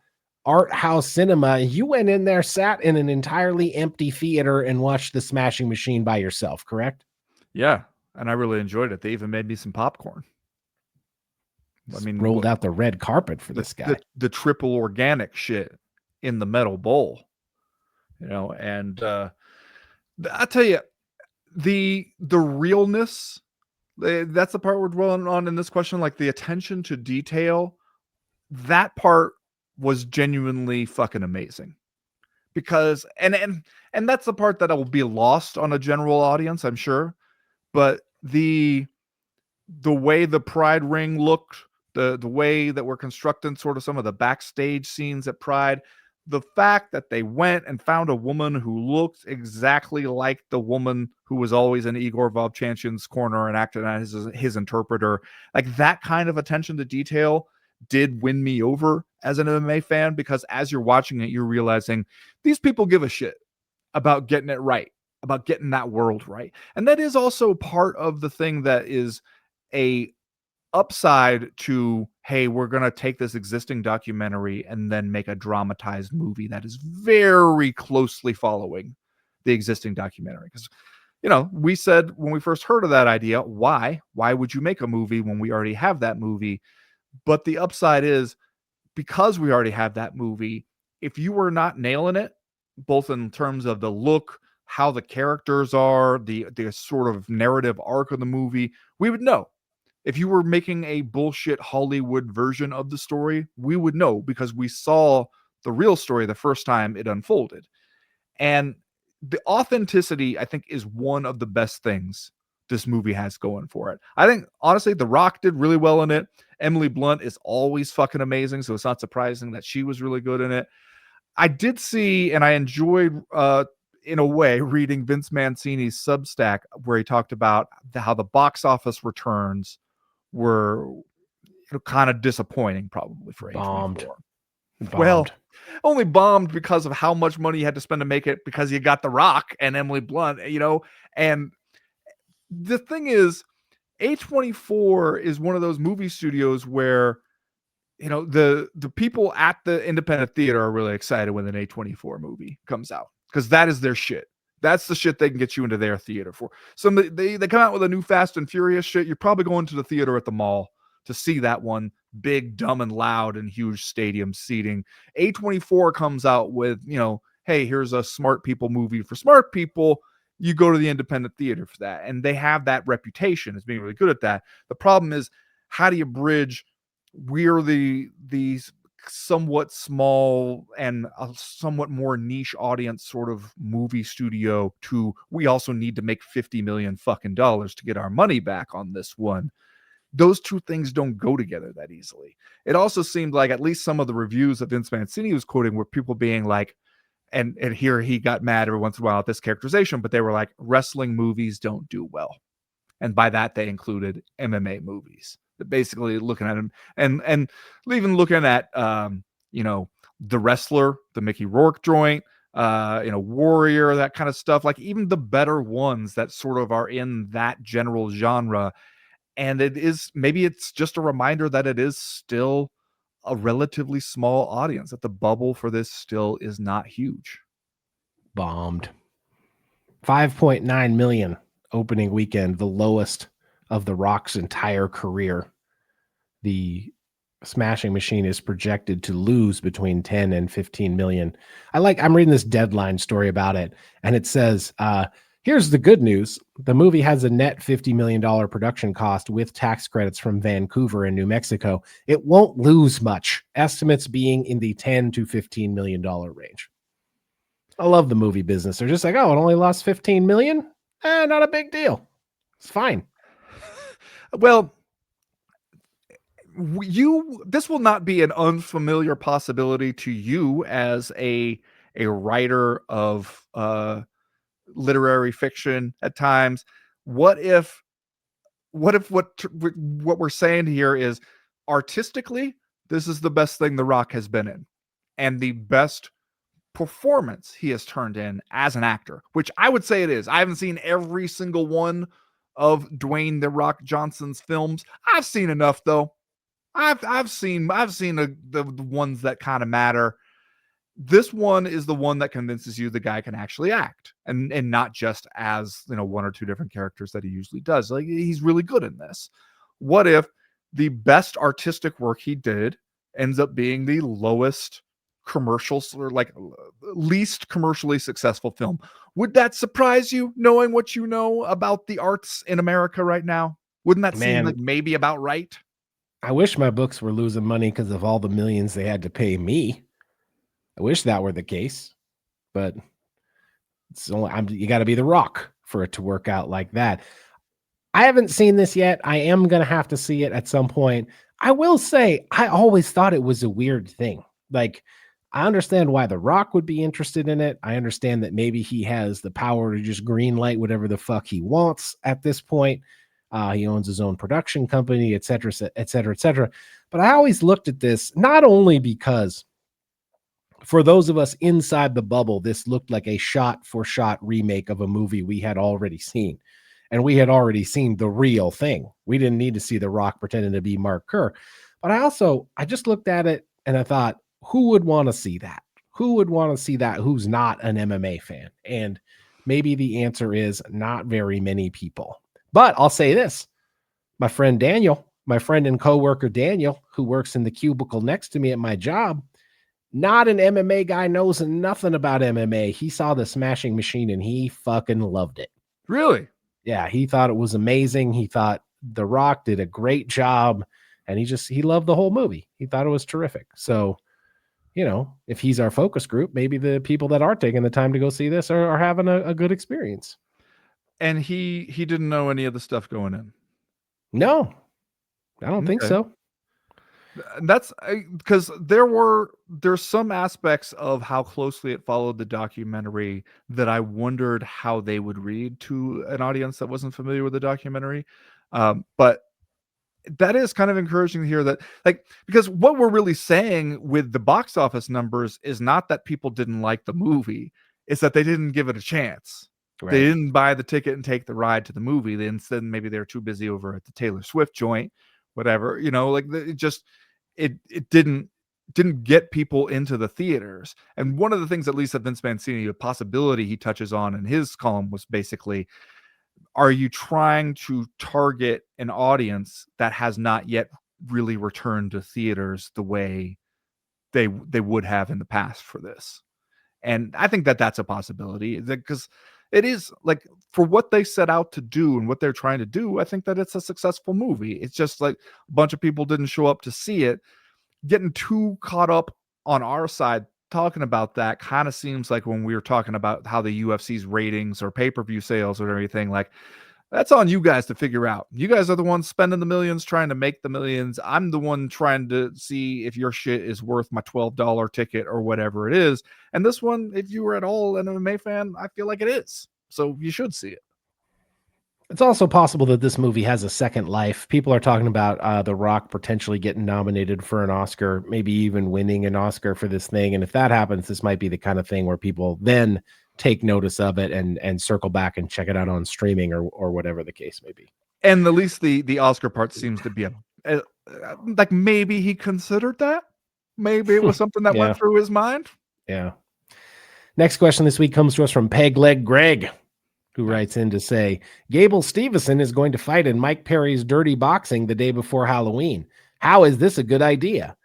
art house cinema. You went in there, sat in an entirely empty theater, and watched The Smashing Machine by yourself, correct? Yeah, and I really enjoyed it. They even made me some popcorn. I mean, rolled out the red carpet for this guy. The triple organic shit in the metal bowl, you know. And I tell you, the realness, that's the part we're dwelling on in this question. Like the attention to detail, that part was genuinely fucking amazing. Because and that's the part that will be lost on a general audience, I'm sure. But the way the Pride ring looked, the way that we're constructing sort of some of the backstage scenes at Pride, the fact that they went and found a woman who looked exactly like the woman who was always in Igor Vovchanchin's corner and acted as his interpreter, like that kind of attention to detail did win me over as an MMA fan, because as you're watching it, you're realizing these people give a shit about getting it right, about getting that world right. And that is also part of the thing that is a upside to, hey, we're going to take this existing documentary and then make a dramatized movie that is very closely following the existing documentary. Because, we said when we first heard of that idea, why would you make a movie when we already have that movie? But the upside is, because we already have that movie, if you were not nailing it, both in terms of the look, how the characters are, the sort of narrative arc of the movie, we would know. If you were making a bullshit Hollywood version of the story, we would know, because we saw the real story the first time it unfolded. And the authenticity, I think, is one of the best things this movie has going for it. I think, honestly, The Rock did really well in it. Emily Blunt is always fucking amazing, so it's not surprising that she was really good in it. I did see, and I enjoyed, in a way, reading Vince Mancini's Substack, where he talked about how the box office returns were kind of disappointing, probably, for A24. Well, only bombed because of how much money you had to spend to make it, because you got The Rock and Emily Blunt, and the thing is, A24 is one of those movie studios where, the people at the independent theater are really excited when an A24 movie comes out, because that is their shit. That's the shit they can get you into their theater for. So they come out with a new Fast and Furious shit, you're probably going to the theater at the mall to see that one, big, dumb, and loud, and huge stadium seating. A24 comes out with, hey, here's a smart people movie for smart people. You go to the independent theater for that. And they have that reputation as being really good at that. The problem is, how do you bridge, we're these somewhat small and a somewhat more niche audience sort of movie studio, to, we also need to make $50 million fucking dollars to get our money back on this one. Those two things don't go together that easily. It also seemed like, at least some of the reviews that Vince Mancini was quoting, were people being like, and here he got mad every once in a while at this characterization, but they were like, wrestling movies don't do well. And by that, they included MMA movies. Basically looking at him and even looking at, The Wrestler, the Mickey Rourke joint, Warrior, that kind of stuff, like even the better ones that sort of are in that general genre. And maybe it's just a reminder that it is still a relatively small audience, that the bubble for this still is not huge. Bombed. 5.9 million opening weekend, the lowest of The Rock's entire career. The Smashing Machine is projected to lose between 10 and 15 million. I'm reading this Deadline story about it, and it says, here's the good news. The movie has a net $50 million production cost with tax credits from Vancouver and New Mexico. It won't lose much, estimates being in the $10 to $15 million range. I love the movie business. They're just like, oh, it only lost 15 million? Not a big deal. It's fine. Well, this will not be an unfamiliar possibility to you as a writer of literary fiction at times. What if what we're saying here is, artistically, this is the best thing The Rock has been in, and the best performance he has turned in as an actor, which I would say it is. I haven't seen every single one of Dwayne The Rock Johnson's films. I've seen enough, though. I've seen the ones that kind of matter. This one is the one that convinces you the guy can actually act, and not just as, one or two different characters that he usually does. Like, he's really good in this. What if the best artistic work he did ends up being the lowest commercials, or like least commercially successful film? Would that surprise you, knowing what you know about the arts in America right now? Wouldn't that seem like maybe about right? I wish my books were losing money because of all the millions they had to pay me. I wish that were the case, but you got to be The Rock for it to work out like that. I haven't seen this yet. I am going to have to see it at some point. I will say, I always thought it was a weird thing. Like, I understand why The Rock would be interested in it. I understand that maybe he has the power to just green light whatever the fuck he wants at this point. He owns his own production company, et cetera, et cetera, et cetera. But I always looked at this not only because for those of us inside the bubble, this looked like a shot for shot remake of a movie we had already seen. And we had already seen the real thing. We didn't need to see The Rock pretending to be Mark Kerr. But I just looked at it and I thought, who would want to see that? Who would want to see that who's not an MMA fan? And maybe the answer is not very many people. But I'll say this, my friend Daniel, my friend and coworker Daniel, who works in the cubicle next to me at my job, not an MMA guy, knows nothing about MMA. He saw the Smashing Machine and he fucking loved it. Really? Yeah, he thought it was amazing. He thought The Rock did a great job, and he loved the whole movie. He thought it was terrific. So, if he's our focus group, maybe the people that are taking the time to go see this are having a good experience. And he didn't know any of the stuff going in? No, I don't think so. That's because there's some aspects of how closely it followed the documentary that I wondered how they would read to an audience that wasn't familiar with the documentary. But that is kind of encouraging to hear that, because what we're really saying with the box office numbers is not that people didn't like the movie, it's that they didn't give it a chance. Right. They didn't buy the ticket and take the ride to the movie. They instead, maybe they're too busy over at the Taylor Swift joint, whatever, it didn't get people into the theaters. And one of the things, at least that Vince Mancini, a possibility he touches on in his column, was basically, are you trying to target an audience that has not yet really returned to theaters the way they would have in the past for this? And I think that that's a possibility, because it is, like, for what they set out to do and what they're trying to do, I think that it's a successful movie. It's just like a bunch of people didn't show up to see it. Getting too caught up on our side talking about that kind of seems like when we were talking about how the UFC's ratings or pay-per-view sales or everything, like, that's on you guys to figure out. You guys are the ones spending the millions, trying to make the millions. I'm the one trying to see if your shit is worth my $12 ticket or whatever it is. And this one, if you were at all an MMA fan, I feel like it is. So you should see it. It's also possible that this movie has a second life. People are talking about The Rock potentially getting nominated for an Oscar, maybe even winning an Oscar for this thing. And if that happens, this might be the kind of thing where people then take notice of it and circle back and check it out on streaming or whatever the case may be. And at least the Oscar part seems to be like, maybe he considered that. Maybe it was something that went through his mind. Yeah. Next question this week comes to us from Peg Leg Greg, who writes in to say, Gable Stevenson is going to fight in Mike Perry's Dirty Boxing the day before Halloween. How is this a good idea?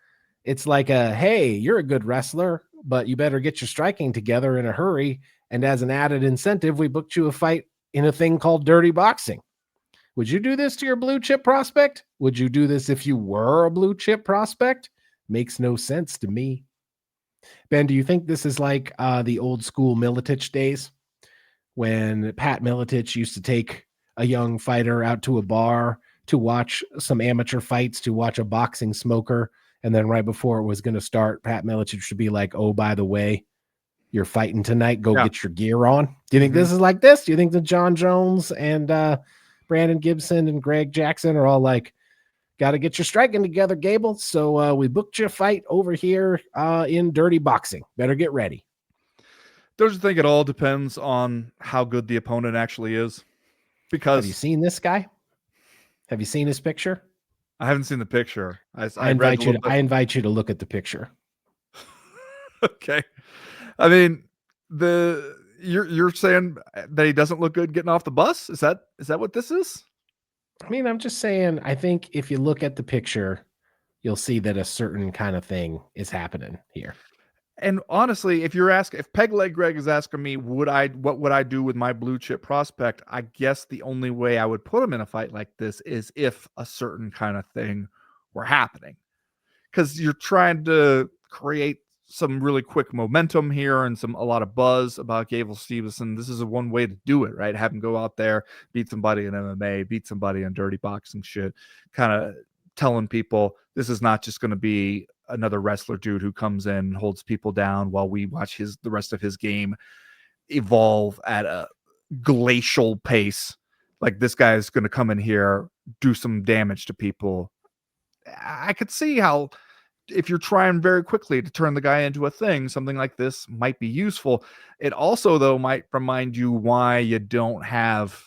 It's like hey, you're a good wrestler, but you better get your striking together in a hurry. And as an added incentive, we booked you a fight in a thing called Dirty Boxing. Would you do this to your blue chip prospect? Would you do this if you were a blue chip prospect? Makes no sense to me. Ben, do you think this is like the old school Miletich days when Pat Miletich used to take a young fighter out to a bar to watch some amateur fights, to watch a boxing smoker, and then right before it was going to start, Pat Miletich should be like, oh, by the way, you're fighting tonight. Go get your gear on. Do you think this is like this? Do you think that John Jones and Brandon Gibson and Greg Jackson are all like, got to get your striking together, Gable? So we booked you a fight over here in Dirty Boxing. Better get ready. Don't you think it all depends on how good the opponent actually is? Because have you seen this guy? Have you seen his picture? I haven't seen the picture. I invite you to look at the picture. Okay. I mean, you're saying that he doesn't look good getting off the bus? Is that what this is? I mean, I'm just saying, I think if you look at the picture, you'll see that a certain kind of thing is happening here. And honestly, if Peg Leg Greg is asking me, what would I do with my blue chip prospect? I guess the only way I would put him in a fight like this is if a certain kind of thing were happening. Because you're trying to create some really quick momentum here and a lot of buzz about Gable Stevenson. This is one way to do it, right? Have him go out there, beat somebody in MMA, beat somebody in dirty boxing shit, kind of telling people this is not just going to be another wrestler dude who comes in and holds people down while we watch the rest of his game evolve at a glacial pace. Like, this guy is going to come in here, do some damage to people. I could see how, if you're trying very quickly to turn the guy into a thing, something like this might be useful. It also, though, might remind you why you don't have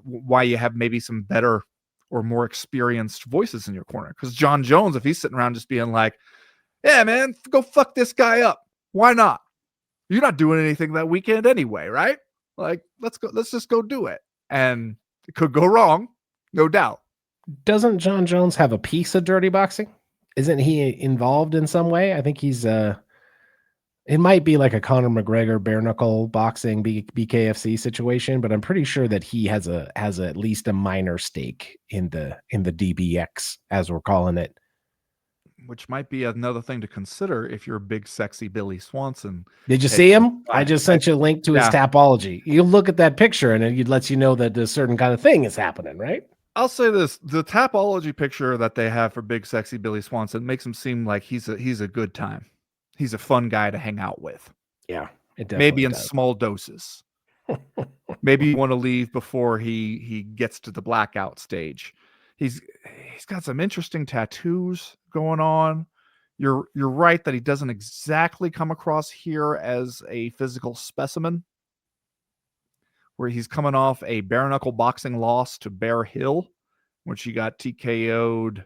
why you have maybe some better or more experienced voices in your corner. Because John Jones, if he's sitting around just being like, yeah, man, go fuck this guy up, why not? You're not doing anything that weekend anyway, right? Like, let's just go do it. And it could go wrong, no doubt. Doesn't John Jones have a piece of dirty boxing? Isn't he involved in some way? I think he's it might be like a Conor McGregor bare knuckle boxing BKFC situation, but I'm pretty sure that he has at least a minor stake in the DBX, as we're calling it. Which might be another thing to consider if you're a big, sexy Billy Swanson. Did you see him? I just sent you a link to his Tapology. You look at that picture and it lets you know that a certain kind of thing is happening, right? I'll say this: the Tapology picture that they have for big, sexy Billy Swanson makes him seem like he's a good time. He's a fun guy to hang out with. Yeah, it definitely maybe in does. small doses. Maybe you want to leave before he gets to the blackout stage. He's got some interesting tattoos going on. You're right that he doesn't exactly come across here as a physical specimen, where he's coming off a bare knuckle boxing loss to Bear Hill, which he got TKO'd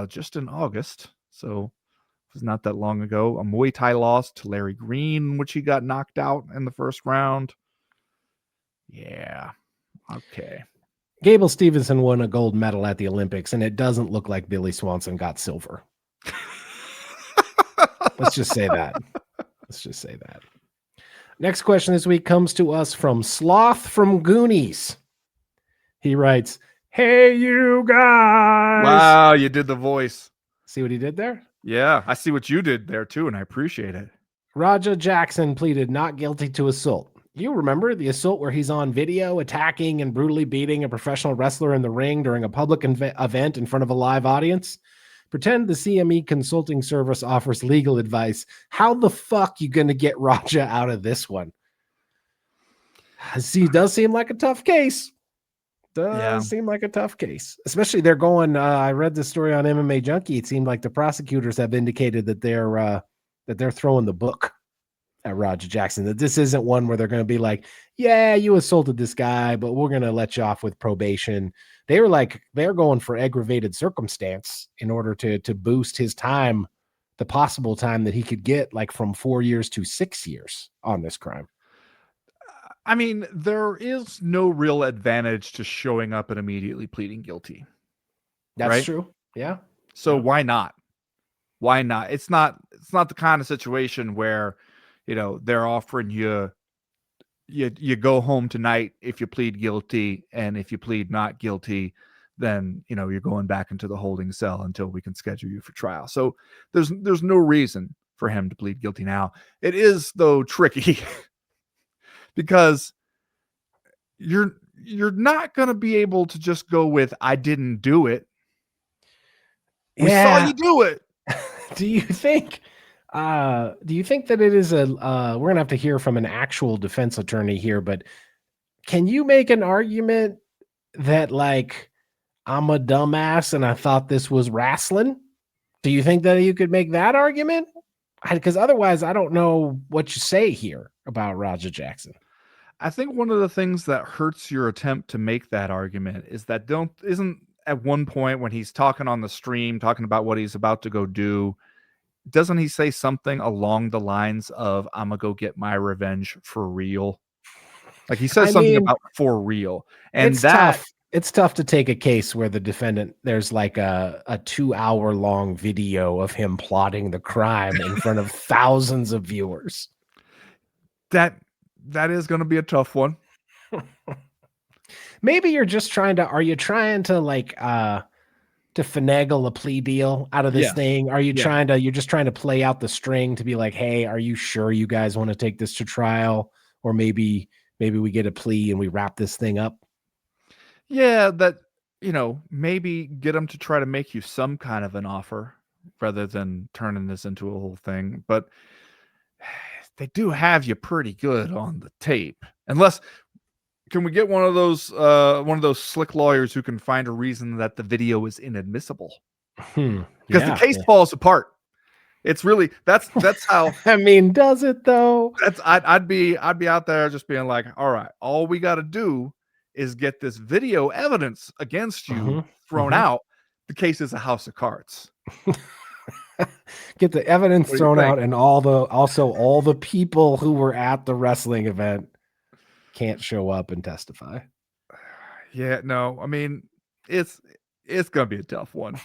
just in August. So it was not that long ago. A Muay Thai loss to Larry Green, which he got knocked out in the first round. Yeah. Okay. Gable Stevenson won a gold medal at the Olympics, and it doesn't look like Billy Swanson got silver. Let's just say that. Next question this week comes to us from Sloth from Goonies. He writes, "Hey, you guys." Wow, you did the voice. See what he did there? Yeah, I see what you did there too, and I appreciate it. Raja Jackson pleaded not guilty to assault. You remember the assault where he's on video attacking and brutally beating a professional wrestler in the ring during a public event in front of a live audience? Pretend the CME consulting service offers legal advice. How the fuck you going to get Raja out of this one? See, does seem like a tough case. Seem like a tough case. Especially they're going, I read this story on MMA Junkie. It seemed like the prosecutors have indicated that they're throwing the book at Raja Jackson, that this isn't one where they're going to be like, yeah, you assaulted this guy, but we're going to let you off with probation. They're going for aggravated circumstance in order to boost his time, the possible time that he could get, like from 4 years to 6 years on this crime. I mean, there is no real advantage to showing up and immediately pleading guilty. That's right? true. Yeah. So why not? Why not? It's not the kind of situation where, they're offering you go home tonight if you plead guilty, and if you plead not guilty, then you're going back into the holding cell until we can schedule you for trial. So there's no reason for him to plead guilty now. It is, though, tricky because you're not going to be able to just go with "I didn't do it." We saw you do it. Do you think that it is we're going to have to hear from an actual defense attorney here, but can you make an argument that, like, I'm a dumbass and I thought this was wrestling? Do you think that you could make that argument? Because otherwise, I don't know what you say here about Raja Jackson. I think one of the things that hurts your attempt to make that argument is that isn't at one point when he's talking on the stream, talking about what he's about to go do, doesn't he say something along the lines of, "I'm gonna go get my revenge for real"? Like, he says something about "for real," and it's tough. It's tough to take a case where the defendant, there's like a 2-hour long video of him plotting the crime in front of thousands of viewers. That is going to be a tough one. Maybe you're just are you trying to like to finagle a plea deal out of this thing? Are you you're just trying to play out the string to be like, hey, are you sure you guys want to take this to trial? Or maybe we get a plea and we wrap this thing up. Yeah, that maybe get them to try to make you some kind of an offer rather than turning this into a whole thing. But they do have you pretty good on the tape. Unless, can we get one of those slick lawyers who can find a reason that the video is inadmissible? Because the Yeah. case falls apart. It's really that's how I mean, does it though? I'd be out there just being like, all right, all we got to do is get this video evidence against you thrown out. The case is a house of cards. Get the evidence What do you thrown think? out, and all the people who were at the wrestling event can't show up and testify. Yeah, no, I mean, it's gonna be a tough one.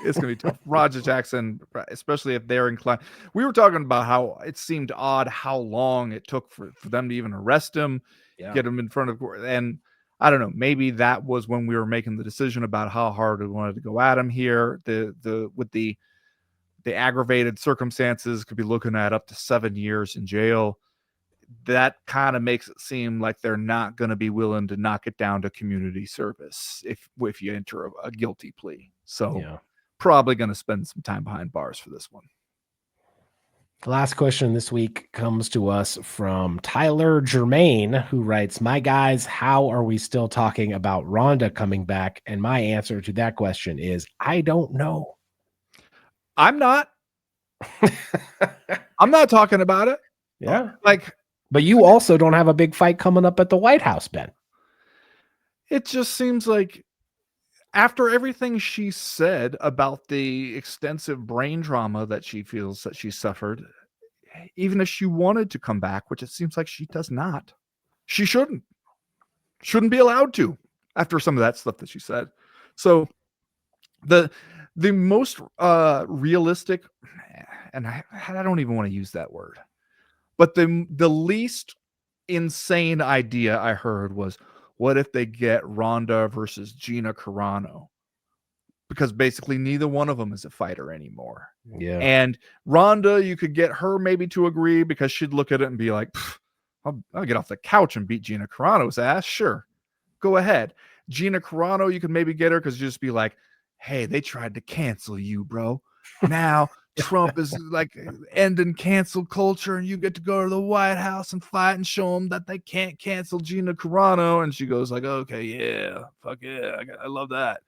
It's gonna be tough. Roger Jackson, especially if they're inclined. We were talking about how it seemed odd how long it took for them to even arrest him, get him in front of court. And I don't know, maybe that was when we were making the decision about how hard we wanted to go at him here. With the aggravated circumstances, could be looking at up to 7 years in jail. That kind of makes it seem like they're not going to be willing to knock it down to community service if you enter a guilty plea. So probably going to spend some time behind bars for this one. The last question this week comes to us from Tyler Germain, who writes, "My guys, how are we still talking about Ronda coming back?" And my answer to that question is, I don't know. I'm not. I'm not talking about it. Yeah. But you also don't have a big fight coming up at the White House, Ben. It just seems like after everything she said about the extensive brain trauma that she feels that she suffered, even if she wanted to come back, which it seems like she does not, she shouldn't be allowed to after some of that stuff that she said. So the most realistic, and I don't even want to use that word, but the least insane idea I heard was, what if they get Ronda versus Gina Carano? Because basically neither one of them is a fighter anymore. Yeah. And Ronda, you could get her maybe to agree because she'd look at it and be like, I'll get off the couch and beat Gina Carano's ass. Sure. Go ahead. Gina Carano, you could maybe get her because you just be like, hey, they tried to cancel you, bro. Now Trump is like ending cancel culture, and you get to go to the White House and fight and show them that they can't cancel Gina Carano. And she goes like, okay, yeah, fuck yeah, I love that.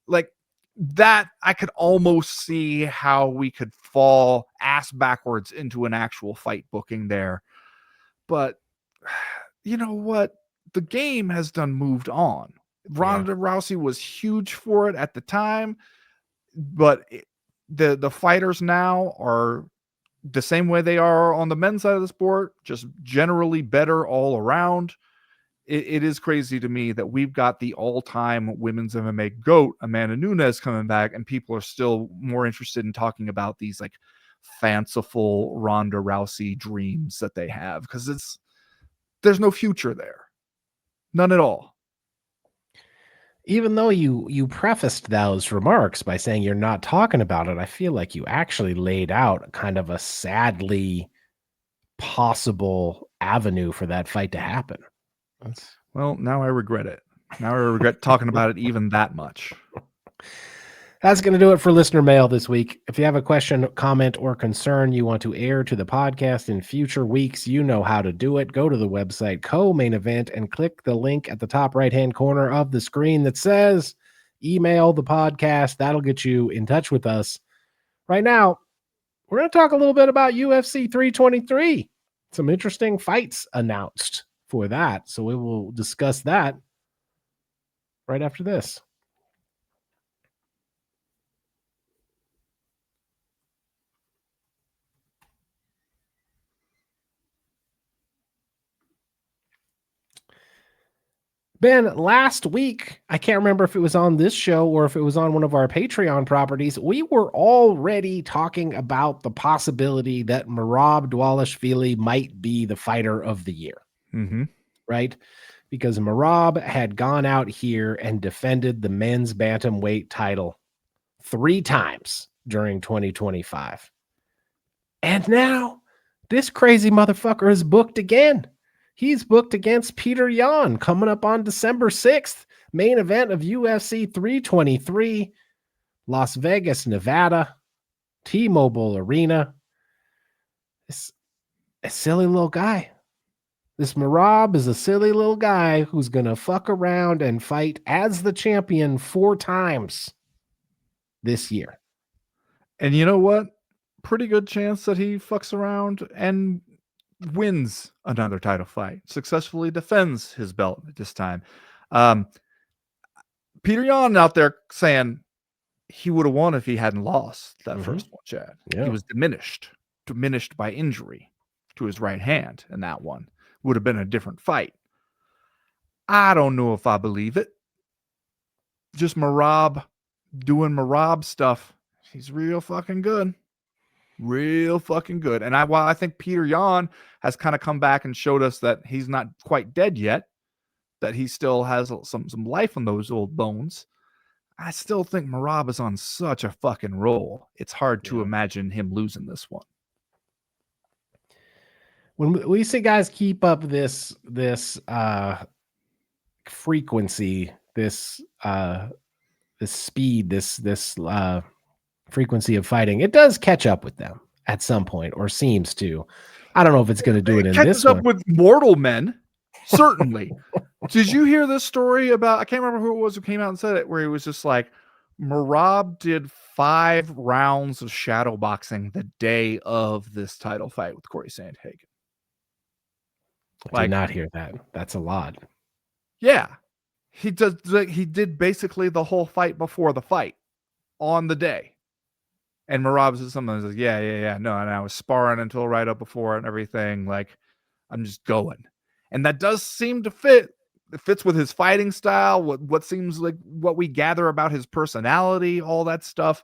Like that, I could almost see how we could fall ass backwards into an actual fight booking there. But you know what? The game has moved on. Ronda Rousey was huge for it at the time, but the fighters now are the same way they are on the men's side of the sport, just generally better all around. It is crazy to me that we've got the all-time women's MMA GOAT, Amanda Nunes, coming back, and people are still more interested in talking about these like fanciful Ronda Rousey dreams that they have, because there's no future there. None at all. Even though you prefaced those remarks by saying you're not talking about it, I feel like you actually laid out kind of a sadly possible avenue for that fight to happen. Well, now I regret it. Now I regret talking about it even that much. That's going to do it for listener mail this week. If you have a question, comment, or concern you want to air to the podcast in future weeks, you know how to do it. Go to the website Co-Main Event and click the link at the top right-hand corner of the screen that says email the podcast. That'll get you in touch with us. Right now, we're going to talk a little bit about UFC 323. Some interesting fights announced for that. So we will discuss that right after this. Ben, last week, I can't remember if it was on this show or if it was on one of our Patreon properties, we were already talking about the possibility that Merab Dvalishvili might be the fighter of the year. Mm-hmm. Right? Because Merab had gone out here and defended the men's bantamweight title 3 times during 2025. And now this crazy motherfucker is booked again. He's booked against Peter Yan coming up on December 6th. Main event of UFC 323, Las Vegas, Nevada, T-Mobile Arena. This a silly little guy. This Merab is a silly little guy who's going to fuck around and fight as the champion 4 times this year. And you know what? Pretty good chance that he fucks around and wins another title fight, successfully defends his belt at this time. Peter Yan out there saying he would have won if he hadn't lost that first one, Chad. Yeah. He was diminished by injury to his right hand in that one. Would have been a different fight. I don't know if I believe it. Just Merab doing Merab stuff. He's real fucking good. Real fucking good. And while I think Peter Yan has kind of come back and showed us that he's not quite dead yet, that he still has some life on those old bones, I still think Merab is on such a fucking roll. It's hard to imagine him losing this one. When we see guys keep up this frequency, this speed, this frequency of fighting, it does catch up with them at some point, or seems to. I don't know if it's going to do it in this one. Catches up with mortal men, certainly. Did you hear this story about, I can't remember who it was who came out and said it, where he was just like, Merab did 5 rounds of shadow boxing the day of this title fight with Corey Sandhagen. I did not hear that. That's a lot. Yeah. He did basically the whole fight before the fight on the day. And Merab says something like, yeah. No, and I was sparring until right up before and everything. Like, I'm just going. And that does seem to fit. It fits with his fighting style, what seems like what we gather about his personality, all that stuff.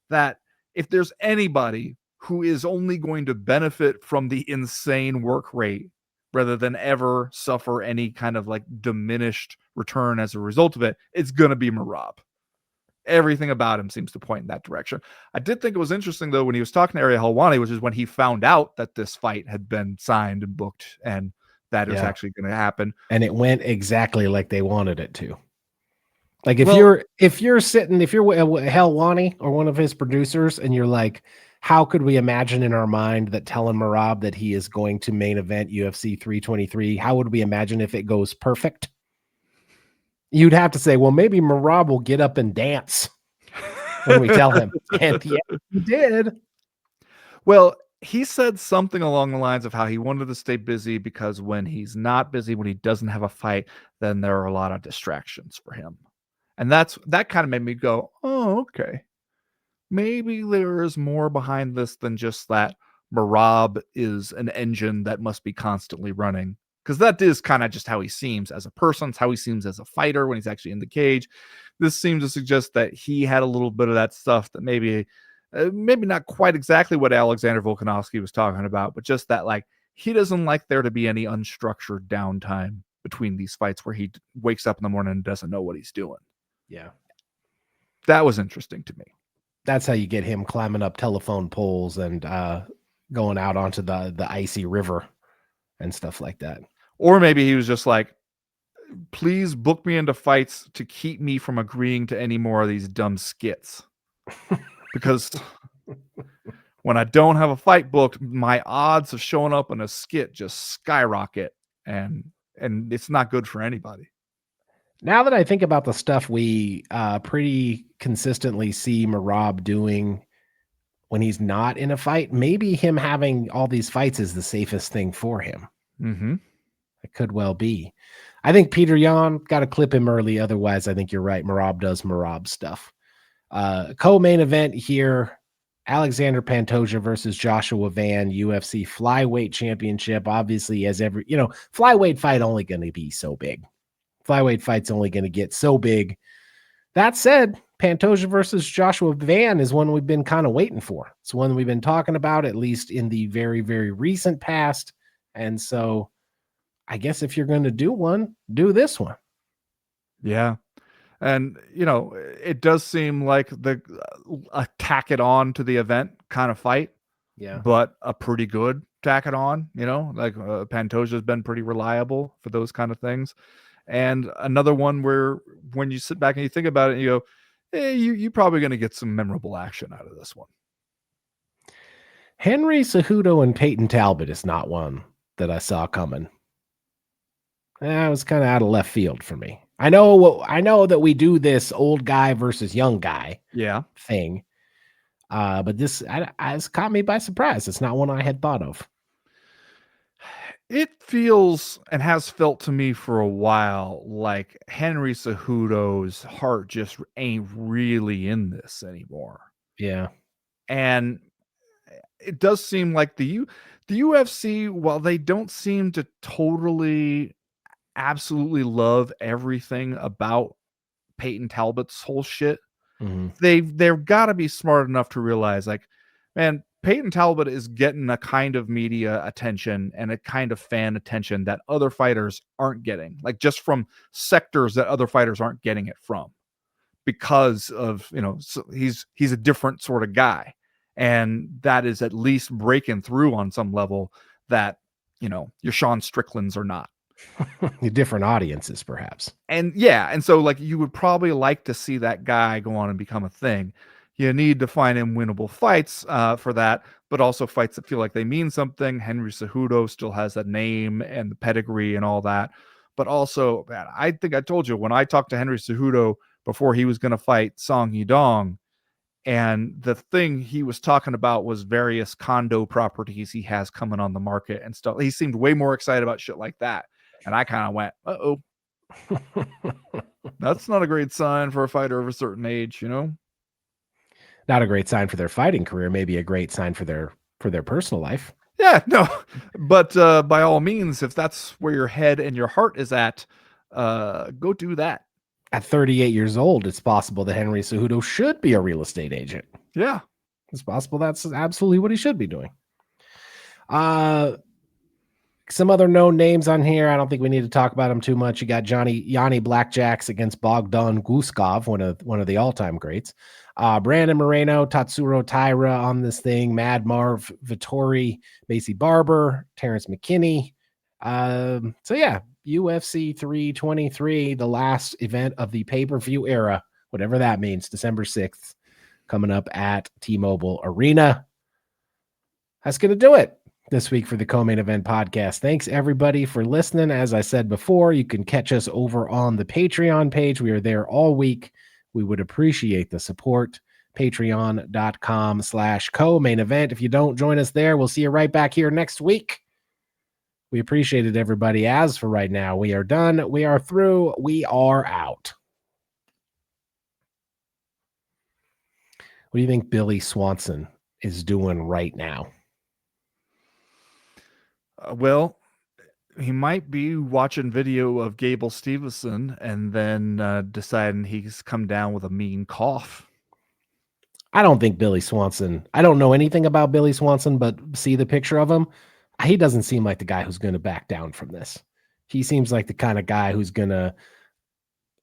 That if there's anybody who is only going to benefit from the insane work rate rather than ever suffer any kind of like diminished return as a result of it, it's going to be Merab. Everything about him seems to point in that direction. I did think it was interesting, though, when he was talking to Ariel Helwani, which is when he found out that this fight had been signed and booked and that it was actually going to happen. And it went exactly like they wanted it to. Like if you're Helwani or one of his producers and you're like, how could we imagine in our mind that telling Merab that he is going to main event UFC 323, how would we imagine if it goes perfect? You'd have to say, well, maybe Merab will get up and dance when we tell him. And yeah, he did. Well, he said something along the lines of how he wanted to stay busy because when he's not busy, when he doesn't have a fight, then there are a lot of distractions for him. And that kind of made me go, oh, okay. Maybe there is more behind this than just that Merab is an engine that must be constantly running. Because that is kind of just how he seems as a person. It's how he seems as a fighter when he's actually in the cage. This seems to suggest that he had a little bit of that stuff that maybe not quite exactly what Alexander Volkanovski was talking about, but just that like he doesn't like there to be any unstructured downtime between these fights where he wakes up in the morning and doesn't know what he's doing. Yeah. That was interesting to me. That's how you get him climbing up telephone poles and going out onto the icy river and stuff like that. Or maybe he was just like, please book me into fights to keep me from agreeing to any more of these dumb skits. Because when I don't have a fight booked, my odds of showing up in a skit just skyrocket. And it's not good for anybody. Now that I think about the stuff we pretty consistently see Merab doing when he's not in a fight, maybe him having all these fights is the safest thing for him. Mm-hmm. It could well be. I think Peter Yan got to clip him early. Otherwise, I think you're right. Merab does Merab stuff. Co-main event here, Alexander Pantoja versus Joshua Van, UFC Flyweight Championship. Obviously, as every, flyweight fight only going to be so big. Flyweight fight's only going to get so big. That said, Pantoja versus Joshua Van is one we've been kind of waiting for. It's one we've been talking about, at least in the very, very recent past. And so I guess if you're going to do one, do this one. Yeah. And, it does seem like a tack it on to the event kind of fight. Yeah. But a pretty good tack it on, like Pantoja's been pretty reliable for those kind of things. and another one where when you sit back and you think about it, you go, you're probably going to get some memorable action out of this one. Henry Cejudo and Peyton Talbot is not one that I saw coming. That was kind of out of left field for me. I know that we do this old guy versus young guy thing, but this has caught me by surprise. It's not one I had thought of. It feels and has felt to me for a while like Henry Cejudo's heart just ain't really in this anymore. Yeah. And it does seem like the UFC, while they don't seem to totally absolutely love everything about Peyton Talbot's whole shit, they've got to be smart enough to realize, like, man, Peyton Talbot is getting a kind of media attention and a kind of fan attention that other fighters aren't getting, like just from sectors that other fighters aren't getting it from, because of, so he's a different sort of guy, and that is at least breaking through on some level that your Sean Stricklands are not. Different audiences, perhaps. And yeah, and so like you would probably like to see that guy go on and become a thing. You need to find him winnable fights for that, but also fights that feel like they mean something. Henry Cejudo still has that name and the pedigree and all that. But also, man, I think I told you when I talked to Henry Cejudo before he was going to fight Song Yudong, and the thing he was talking about was various condo properties he has coming on the market and stuff. He seemed way more excited about shit like that. And I kind of went, uh-oh. That's not a great sign for a fighter of a certain age, Not a great sign for their fighting career, maybe a great sign for their personal life. Yeah, no. But by all means, if that's where your head and your heart is at, go do that. At 38 years old, it's possible that Henry Cejudo should be a real estate agent. Yeah. It's possible that's absolutely what he should be doing. Some other known names on here. I don't think we need to talk about them too much. You got Yanni Blackjacks against Bogdan Guskov, one of the all-time greats. Brandon Moreno, Tatsuro Taira on this thing. Mad Marv, Vittori, Macy Barber, Terrence McKinney. So yeah, UFC 323, the last event of the pay-per-view era, whatever that means, December 6th, coming up at T-Mobile Arena. That's going to do it this week for the Co-Main Event podcast. Thanks everybody for listening. As I said before, you can catch us over on the Patreon page. We are there all week. We would appreciate the support. Patreon.com/co-main event. If you don't join us there, we'll see you right back here next week. We appreciate it, everybody. As for right now, we are done. We are through. We are out. What do you think Billy Swanson is doing right now? Well, he might be watching video of Gable Stevenson and then deciding he's come down with a mean cough. I don't think Billy Swanson, I don't know anything about Billy Swanson, but see the picture of him. He doesn't seem like the guy who's going to back down from this. He seems like the kind of guy who's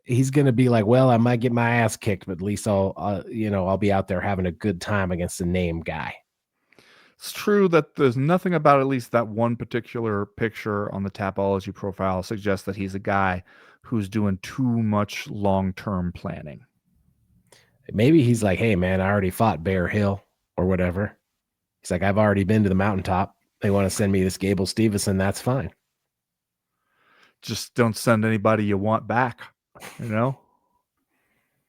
he's going to be like, well, I might get my ass kicked, but at least I'll be out there having a good time against a name guy. It's true that there's nothing about at least that one particular picture on the Tapology profile suggests that he's a guy who's doing too much long-term planning. Maybe he's like, hey, man, I already fought Bear Hill or whatever. He's like, I've already been to the mountaintop. They want to send me this Gable Stevenson. That's fine. Just don't send anybody you want back,